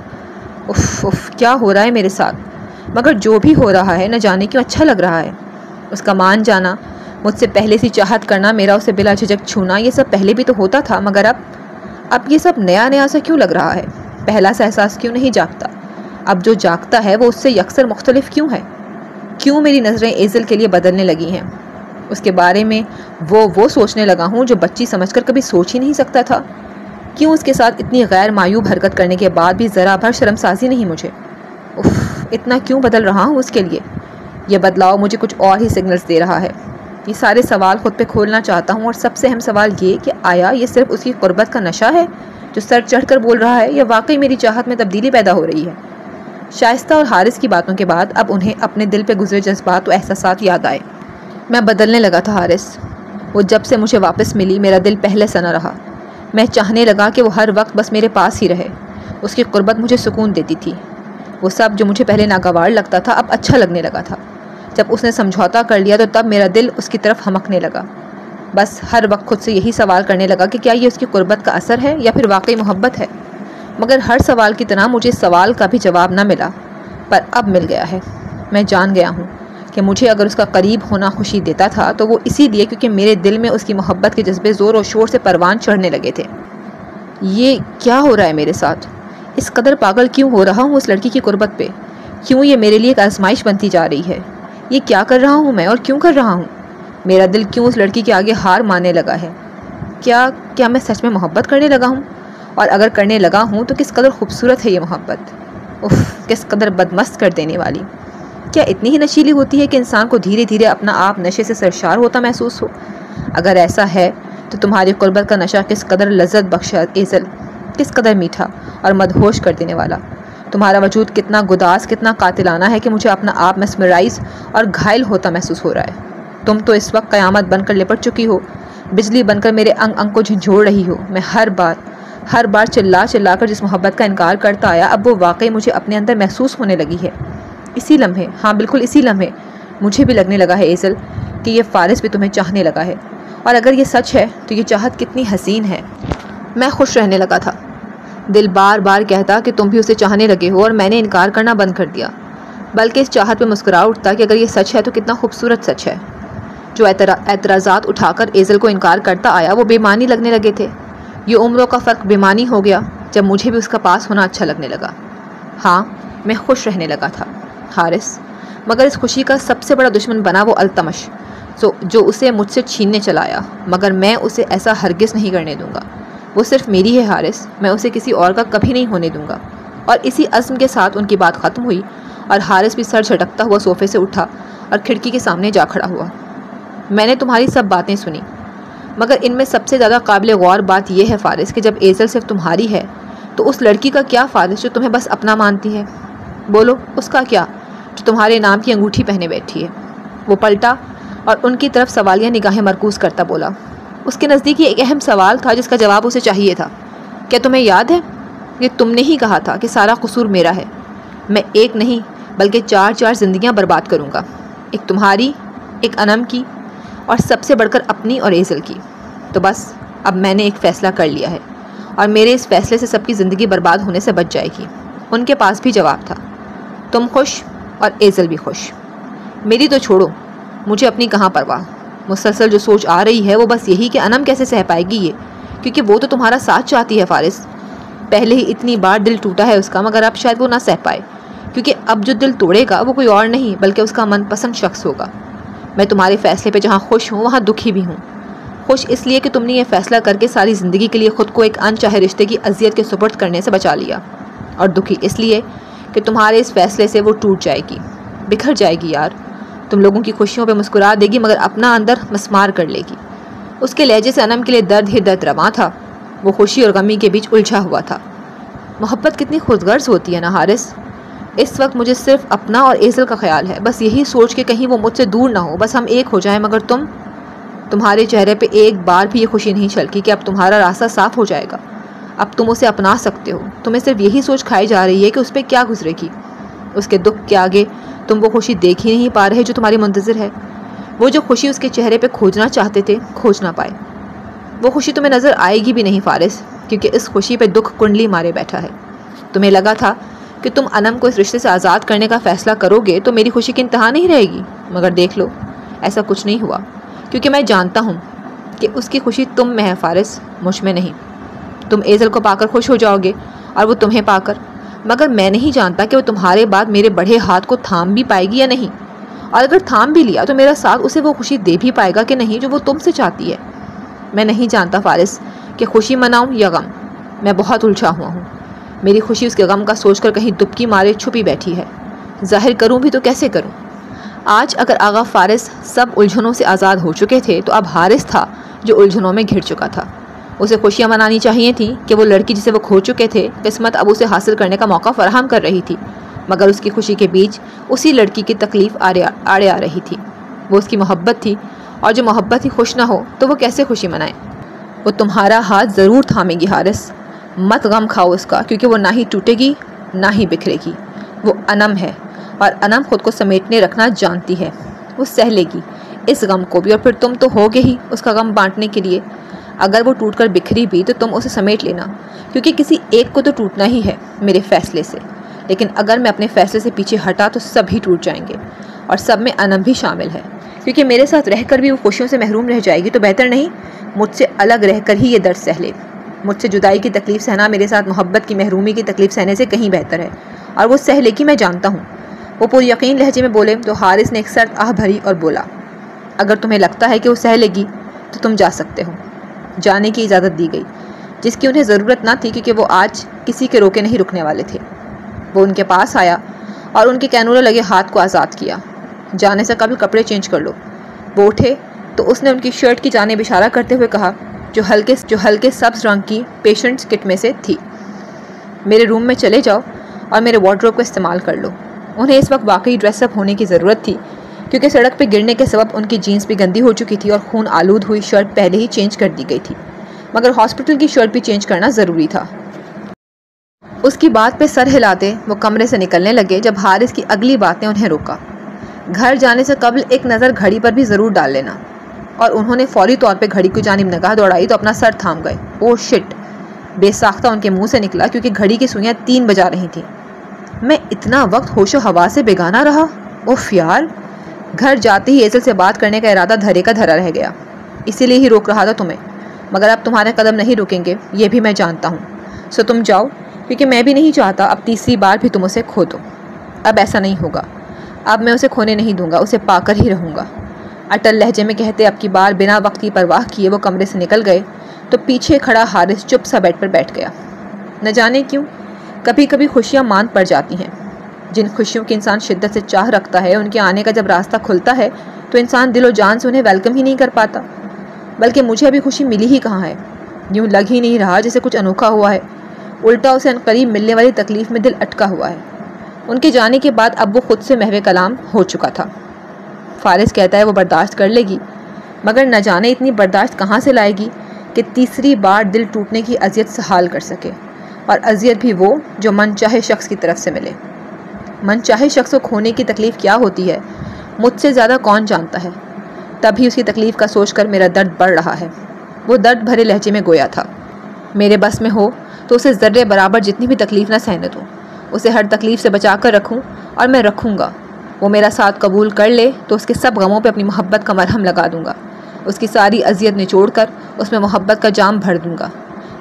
اف، کیا ہو رہا ہے میرے ساتھ؟ مگر جو بھی ہو رہا ہے نہ جانے کیوں اچھا لگ رہا ہے۔ اس کا مان جانا، مجھ سے پہلے سی چاہت کرنا، میرا اسے بلا جھجک چھونا، یہ سب پہلے بھی تو ہوتا تھا، مگر اب یہ سب نیا نیا سا کیوں لگ رہا ہے؟ پہلا سا احساس کیوں نہیں جاگتا؟ اب جو جاگتا ہے وہ اس سے یکسر مختلف کیوں ہے؟ کیوں میری نظریں ایزل کے لیے بدلنے لگی ہیں؟ اس کے بارے میں وہ سوچنے لگا ہوں جو بچی سمجھ کر کبھی سوچ ہی نہیں سکتا تھا۔ کیوں اس کے ساتھ اتنی غیر معیوب حرکت کرنے کے بعد بھی ذرا بھر شرمسازی نہیں مجھے؟ اتنا کیوں بدل رہا ہوں اس کے لیے؟ یہ بدلاؤ مجھے کچھ اور ہی سگنلز دے رہا ہے۔ یہ سارے سوال خود پہ کھولنا چاہتا ہوں، اور سب سے اہم سوال یہ کہ آیا یہ صرف اس کی قربت کا نشہ ہے جو سر چڑھ کر بول رہا ہے، یا واقعی میری چاہت میں تبدیلی پیدا ہو رہی ہے؟ شائستہ اور حارث کی باتوں کے بعد اب انہیں اپنے دل پہ گزرے جذبات و احساسات یاد آئے۔ میں بدلنے لگا تھا حارث۔ وہ جب سے مجھے واپس ملی میرا دل پہلے سا نہ رہا۔ میں چاہنے لگا کہ وہ ہر وقت بس میرے پاس ہی رہے۔ اس کی قربت مجھے سکون دیتی تھی۔ وہ سب جو مجھے پہلے ناگوار لگتا تھا اب اچھا لگنے لگا تھا۔ جب اس نے سمجھوتا کر لیا تو تب میرا دل اس کی طرف ہمکنے لگا۔ بس ہر وقت خود سے یہی سوال کرنے لگا کہ کیا یہ اس کی قربت کا اثر ہے یا پھر واقعی محبت ہے؟ مگر ہر سوال کی طرح مجھے اس سوال کا بھی جواب نہ ملا، پر اب مل گیا ہے۔ میں جان گیا ہوں کہ مجھے اگر اس کا قریب ہونا خوشی دیتا تھا تو وہ اسی لیے کیونکہ میرے دل میں اس کی محبت کے جذبے زور و شور سے پروان چڑھنے لگے تھے۔ یہ کیا ہو رہا ہے میرے ساتھ؟ اس قدر پاگل کیوں ہو رہا ہوں اس لڑکی کی قربت پہ؟ کیوں یہ میرے لیے ایک آزمائش بنتی جا رہی ہے؟ یہ کیا کر رہا ہوں میں، اور کیوں کر رہا ہوں؟ میرا دل کیوں اس لڑکی کے آگے ہار ماننے لگا ہے؟ کیا میں سچ میں محبت کرنے لگا ہوں؟ اور اگر کرنے لگا ہوں تو کس قدر خوبصورت ہے یہ محبت؟ کس قدر بدمست کر دینے والی! کیا اتنی ہی نشیلی ہوتی ہے کہ انسان کو دھیرے دھیرے اپنا آپ نشے سے سرشار ہوتا محسوس ہو؟ اگر ایسا ہے تو تمہاری قربت کا نشہ کس قدر لذت بخش ایزل، کس قدر میٹھا اور مدہوش کر دینے والا! تمہارا وجود کتنا گداز، کتنا قاتلانہ ہے کہ مجھے اپنا آپ میسمرائز اور گھائل ہوتا محسوس ہو رہا ہے۔ تم تو اس وقت قیامت بن کر لپٹ چکی ہو، بجلی بن کر میرے انگ انگ کو جھنجھوڑ رہی ہو۔ میں ہر بار چلا کر جس محبت کا انکار کرتا آیا اب وہ واقعی مجھے اپنے اندر محسوس ہونے لگی ہے۔ اسی لمحے، ہاں بالکل اسی لمحے، مجھے بھی لگنے لگا ہے ایزل کہ یہ فارس بھی تمہیں چاہنے لگا ہے، اور اگر یہ سچ ہے تو یہ چاہت کتنی حسین ہے۔ میں خوش رہنے لگا تھا۔ دل بار بار کہتا کہ تم بھی اسے چاہنے لگے ہو، اور میں نے انکار کرنا بند کر دیا، بلکہ اس چاہت پہ مسکرا اٹھتا کہ اگر یہ سچ ہے تو کتنا خوبصورت سچ ہے۔ جو اعتراضات اٹھا کر ایزل کو انکار کرتا آیا وہ بے معنی لگنے لگے تھے۔ یہ عمروں کا فرق بے معنی ہو گیا جب مجھے بھی اس کا پاس ہونا اچھا لگنے لگا۔ ہاں، میں خوش رہنے لگا تھا حارث، مگر اس خوشی کا سب سے بڑا دشمن بنا وہ التمش جو اسے مجھ سے چھیننے چلا آیا، مگر میں اسے ایسا ہرگز نہیں کرنے دوں گا۔ وہ صرف میری ہے حارث، میں اسے کسی اور کا کبھی نہیں ہونے دوں گا۔ اور اسی عزم کے ساتھ ان کی بات ختم ہوئی اور حارث بھی سر جھٹکتا ہوا صوفے سے اٹھا اور کھڑکی کے سامنے جا کھڑا ہوا۔ میں نے تمہاری سب باتیں سنی، مگر ان میں سب سے زیادہ قابل غور بات یہ ہے فارس کہ جب ایزل صرف تمہاری ہے تو اس لڑکی کا کیا فارس جو تمہیں بس اپنا مانتی ہے؟ بولو، اس کا کیا، جو تمہارے نام کی انگوٹھی پہنے بیٹھی ہے۔ وہ پلٹا اور ان کی طرف سوالیہ نگاہیں مرکوز کرتا بولا۔ اس کے نزدیک یہ ایک اہم سوال تھا جس کا جواب اسے چاہیے تھا۔ کیا تمہیں یاد ہے کہ تم نے ہی کہا تھا کہ سارا قصور میرا ہے؟ میں ایک نہیں بلکہ 4 زندگیاں برباد کروں گا، ایک تمہاری، ایک انم کی، اور سب سے بڑھ کر اپنی اور ایزل کی۔ تو بس اب میں نے ایک فیصلہ کر لیا ہے اور میرے اس فیصلے سے سب کی زندگی برباد ہونے سے بچ جائے گی۔ ان کے پاس بھی جواب تھا۔ تم خوش اور ایزل بھی خوش۔ میری تو چھوڑو، مجھے اپنی کہاں پرواہ۔ مسلسل جو سوچ آ رہی ہے وہ بس یہی کہ انم کیسے سہ پائے گی یہ، کیونکہ وہ تو تمہارا ساتھ چاہتی ہے فارس۔ پہلے ہی اتنی بار دل ٹوٹا ہے اس کا، مگر اب شاید وہ نہ سہ پائے، کیونکہ اب جو دل توڑے گا وہ کوئی اور نہیں بلکہ اس کا من پسند شخص ہوگا۔ میں تمہارے فیصلے پہ جہاں خوش ہوں وہاں دکھی بھی ہوں۔ خوش اس لیے کہ تم نے یہ فیصلہ کر کے ساری زندگی کے لیے خود کو ایک انچاہے رشتے کی اذیت کے سپرد کرنے سے بچا لیا، اور دکھی اس لیے کہ تمہارے اس فیصلے سے وہ ٹوٹ جائے گی، بکھر جائے گی یار۔ تم لوگوں کی خوشیوں پہ مسکرا دے گی مگر اپنا اندر مسمار کر لے گی۔ اس کے لہجے سے انم کے لیے درد ہی درد رواں تھا۔ وہ خوشی اور غمی کے بیچ الجھا ہوا تھا۔ محبت کتنی خودغرض ہوتی ہے نا حارث۔ اس وقت مجھے صرف اپنا اور ایزل کا خیال ہے، بس یہی سوچ کے کہیں وہ مجھ سے دور نہ ہو، بس ہم ایک ہو جائیں۔ مگر تمہارے چہرے پہ ایک بار بھی یہ خوشی نہیں چھلکی کہ اب تمہارا راستہ صاف ہو جائے گا، اب تم اسے اپنا سکتے ہو۔ تمہیں صرف یہی سوچ کھائی جا رہی ہے کہ اس پہ کیا گزرے گی۔ اس کے دکھ کے آگے تم وہ خوشی دیکھ ہی نہیں پا رہے جو تمہاری منتظر ہے۔ وہ جو خوشی اس کے چہرے پہ کھوجنا چاہتے تھے، کھوج نہ پائے۔ وہ خوشی تمہیں نظر آئے گی بھی نہیں فارس، کیونکہ اس خوشی پہ دکھ کنڈلی مارے بیٹھا ہے۔ تمہیں لگا تھا کہ تم انم کو اس رشتے سے آزاد کرنے کا فیصلہ کرو گے تو میری خوشی کی انتہا نہیں رہے گی، مگر دیکھ لو ایسا کچھ نہیں ہوا، کیونکہ میں جانتا ہوں کہ اس کی خوشی تم میں ہے فارس، مجھ میں نہیں۔ تم ایزل کو پا کر خوش ہو جاؤ گے اور وہ تمہیں پا کر، مگر میں نہیں جانتا کہ وہ تمہارے بعد میرے بڑھے ہاتھ کو تھام بھی پائے گی یا نہیں، اور اگر تھام بھی لیا تو میرا ساتھ اسے وہ خوشی دے بھی پائے گا کہ نہیں جو وہ تم سے چاہتی ہے۔ میں نہیں جانتا فارس کہ خوشی مناؤں یا غم۔ میں بہت الجھا ہوا ہوں۔ میری خوشی اس کے غم کا سوچ کر کہیں دبکی مارے چھپی بیٹھی ہے۔ ظاہر کروں بھی تو کیسے کروں؟ آج اگر آغا فارس سب الجھنوں سے آزاد ہو چکے تھے تو اب حارث تھا جو الجھنوں میں گھر چکا تھا۔ اسے خوشیاں منانی چاہیے تھیں کہ وہ لڑکی جسے وہ کھو چکے تھے، قسمت اب اسے حاصل کرنے کا موقع فراہم کر رہی تھی، مگر اس کی خوشی کے بیچ اسی لڑکی کی تکلیف آڑے آ رہی تھی۔ وہ اس کی محبت تھی، اور جو محبت ہی خوش نہ ہو تو وہ کیسے خوشی منائے؟ وہ تمہارا ہاتھ ضرور تھامے گی حارث، مت غم کھاؤ اس کا، کیونکہ وہ نہ ہی ٹوٹے گی نہ ہی بکھرے گی۔ وہ انم ہے اور انم خود کو سمیٹنے رکھنا جانتی ہے۔ وہ سہ لے گی اس غم کو بھی، اور پھر تم تو ہوگے ہی اس کا غم بانٹنے کے لیے۔ اگر وہ ٹوٹ کر بکھری بھی تو تم اسے سمیٹ لینا، کیونکہ کسی ایک کو تو ٹوٹنا ہی ہے میرے فیصلے سے۔ لیکن اگر میں اپنے فیصلے سے پیچھے ہٹا تو سب ہی ٹوٹ جائیں گے، اور سب میں انم بھی شامل ہے، کیونکہ میرے ساتھ رہ کر بھی وہ خوشیوں سے محروم رہ جائے گی تو بہتر نہیں مجھ سے الگ رہ کر ہی یہ درد سہ لے۔ مجھ سے جدائی کی تکلیف سہنا میرے ساتھ محبت کی محرومی کی تکلیف سہنے سے کہیں بہتر ہے، اور وہ سہ لے گی، میں جانتا ہوں۔ وہ پر یقین لہجے میں بولے تو حارث نے ایک سرد آہ بھری اور بولا، اگر تمہیں لگتا ہے کہ وہ سہ لے گی تو تم جا سکتے ہو۔ جانے کی اجازت دی گئی، جس کی انہیں ضرورت نہ تھی، کیونکہ وہ آج کسی کے روکے نہیں رکنے والے تھے۔ وہ ان کے پاس آیا اور ان کے کینولے لگے ہاتھ کو آزاد کیا۔ جانے سے قبل کپڑے چینج کر لو۔ وہ اٹھے تو اس نے ان کی شرٹ کی جانب اشارہ کرتے ہوئے کہا، جو ہلکے سبز رنگ کی پیشنٹس کٹ میں سے تھی، میرے روم میں چلے جاؤ اور میرے وارڈروب کو استعمال کر لو۔ انہیں اس وقت واقعی ڈریس اپ ہونے کی ضرورت تھی، کیونکہ سڑک پہ گرنے کے سبب ان کی جینس بھی گندی ہو چکی تھی اور خون آلود ہوئی شرٹ پہلے ہی چینج کر دی گئی تھی، مگر ہاسپٹل کی شرٹ بھی چینج کرنا ضروری تھا۔ اس کی بات پہ سر ہلاتے وہ کمرے سے نکلنے لگے جب حارث کی اگلی بات نے انہیں روکا۔ گھر جانے سے قبل ایک نظر گھڑی پر بھی ضرور ڈال لینا۔ اور انہوں نے فوری طور پہ گھڑی کی جانب نگاہ دوڑائی تو اپنا سر تھام گئے۔ او شٹ! بے ساختہ ان کے منہ سے نکلا، کیونکہ گھڑی کی سوئیاں 3 بجا رہی تھیں۔ میں اتنا وقت ہوش و ہوا سے بیگانہ رہا، اوف یار! گھر جاتے ہی ایزل سے بات کرنے کا ارادہ دھرے کا دھرا رہ گیا، اسی لیے ہی روک رہا تھا تمہیں، مگر اب تمہارے قدم نہیں رکیں گے یہ بھی میں جانتا ہوں، سو تم جاؤ، کیونکہ میں بھی نہیں چاہتا اب تیسری بار بھی تم اسے کھو دو۔ اب ایسا نہیں ہوگا، اب میں اسے کھونے نہیں دوں گا، اسے پا کر ہی رہوں گا۔ اٹل لہجے میں کہتے اب کی بار بنا وقت کی پرواہ کیے وہ کمرے سے نکل گئے تو پیچھے کھڑا حارث چپ سا بیڈ پر بیٹھ گیا۔ نہ جانے کیوں کبھی کبھی خوشیاں مان پڑ جاتی ہیں۔ جن خوشیوں کی انسان شدت سے چاہ رکھتا ہے، ان کے آنے کا جب راستہ کھلتا ہے تو انسان دل و جان سے انہیں ویلکم ہی نہیں کر پاتا۔ بلکہ مجھے ابھی خوشی ملی ہی کہاں ہے، یوں لگ ہی نہیں رہا جیسے کچھ انوکھا ہوا ہے، الٹا اسے عنقریب ملنے والی تکلیف میں دل اٹکا ہوا ہے۔ ان کے جانے کے بعد اب وہ خود سے محو کلام ہو چکا تھا۔ فارس کہتا ہے وہ برداشت کر لے گی، مگر نہ جانے اتنی برداشت کہاں سے لائے گی کہ تیسری بار دل ٹوٹنے کی اذیت سحال کر سکے، اور اذیت بھی وہ جو من چاہے شخص کی طرف سے ملے۔ من چاہے شخص کو کھونے کی تکلیف کیا ہوتی ہے مجھ سے زیادہ کون جانتا ہے۔ تبھی اس کی تکلیف کا سوچ کر میرا درد بڑھ رہا ہے۔ وہ درد بھرے لہجے میں گویا تھا، میرے بس میں ہو تو اسے ذرے برابر جتنی بھی تکلیف نہ سہنے دوں، اسے ہر تکلیف سے بچا کر رکھوں، اور میں رکھوں گا۔ وہ میرا ساتھ قبول کر لے تو اس کے سب غموں پہ اپنی محبت کا مرہم لگا دوں گا، اس کی ساری اذیت نچوڑ کر اس میں محبت کا جام بھر دوں گا۔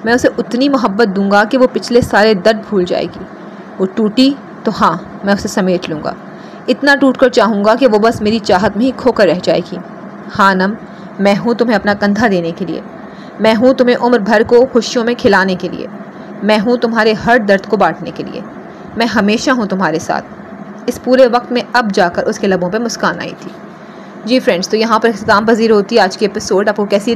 میں اسے اتنی محبت دوں گا کہ وہ پچھلے سارے درد بھول جائے گی۔ وہ ٹوٹی تو ہاں میں اسے سمیٹ لوں گا، اتنا ٹوٹ کر چاہوں گا کہ وہ بس میری چاہت میں ہی کھو کر رہ جائے گی۔ ہاں نم، میں ہوں تمہیں اپنا کندھا دینے کے لیے، میں ہوں تمہیں عمر بھر کو خوشیوں میں کھلانے کے لیے، میں ہوں تمہارے ہر درد کو بانٹنے کے لیے، میں ہمیشہ ہوں تمہارے ساتھ۔ اس پورے وقت میں اب جا کر اس کے لبوں پہ مسکان آئی تھی۔ جی فرینڈز، تو یہاں پر اختتام پذیر ہوتی ہے آج کی ایپیسوڈ۔ آپ کو کیسی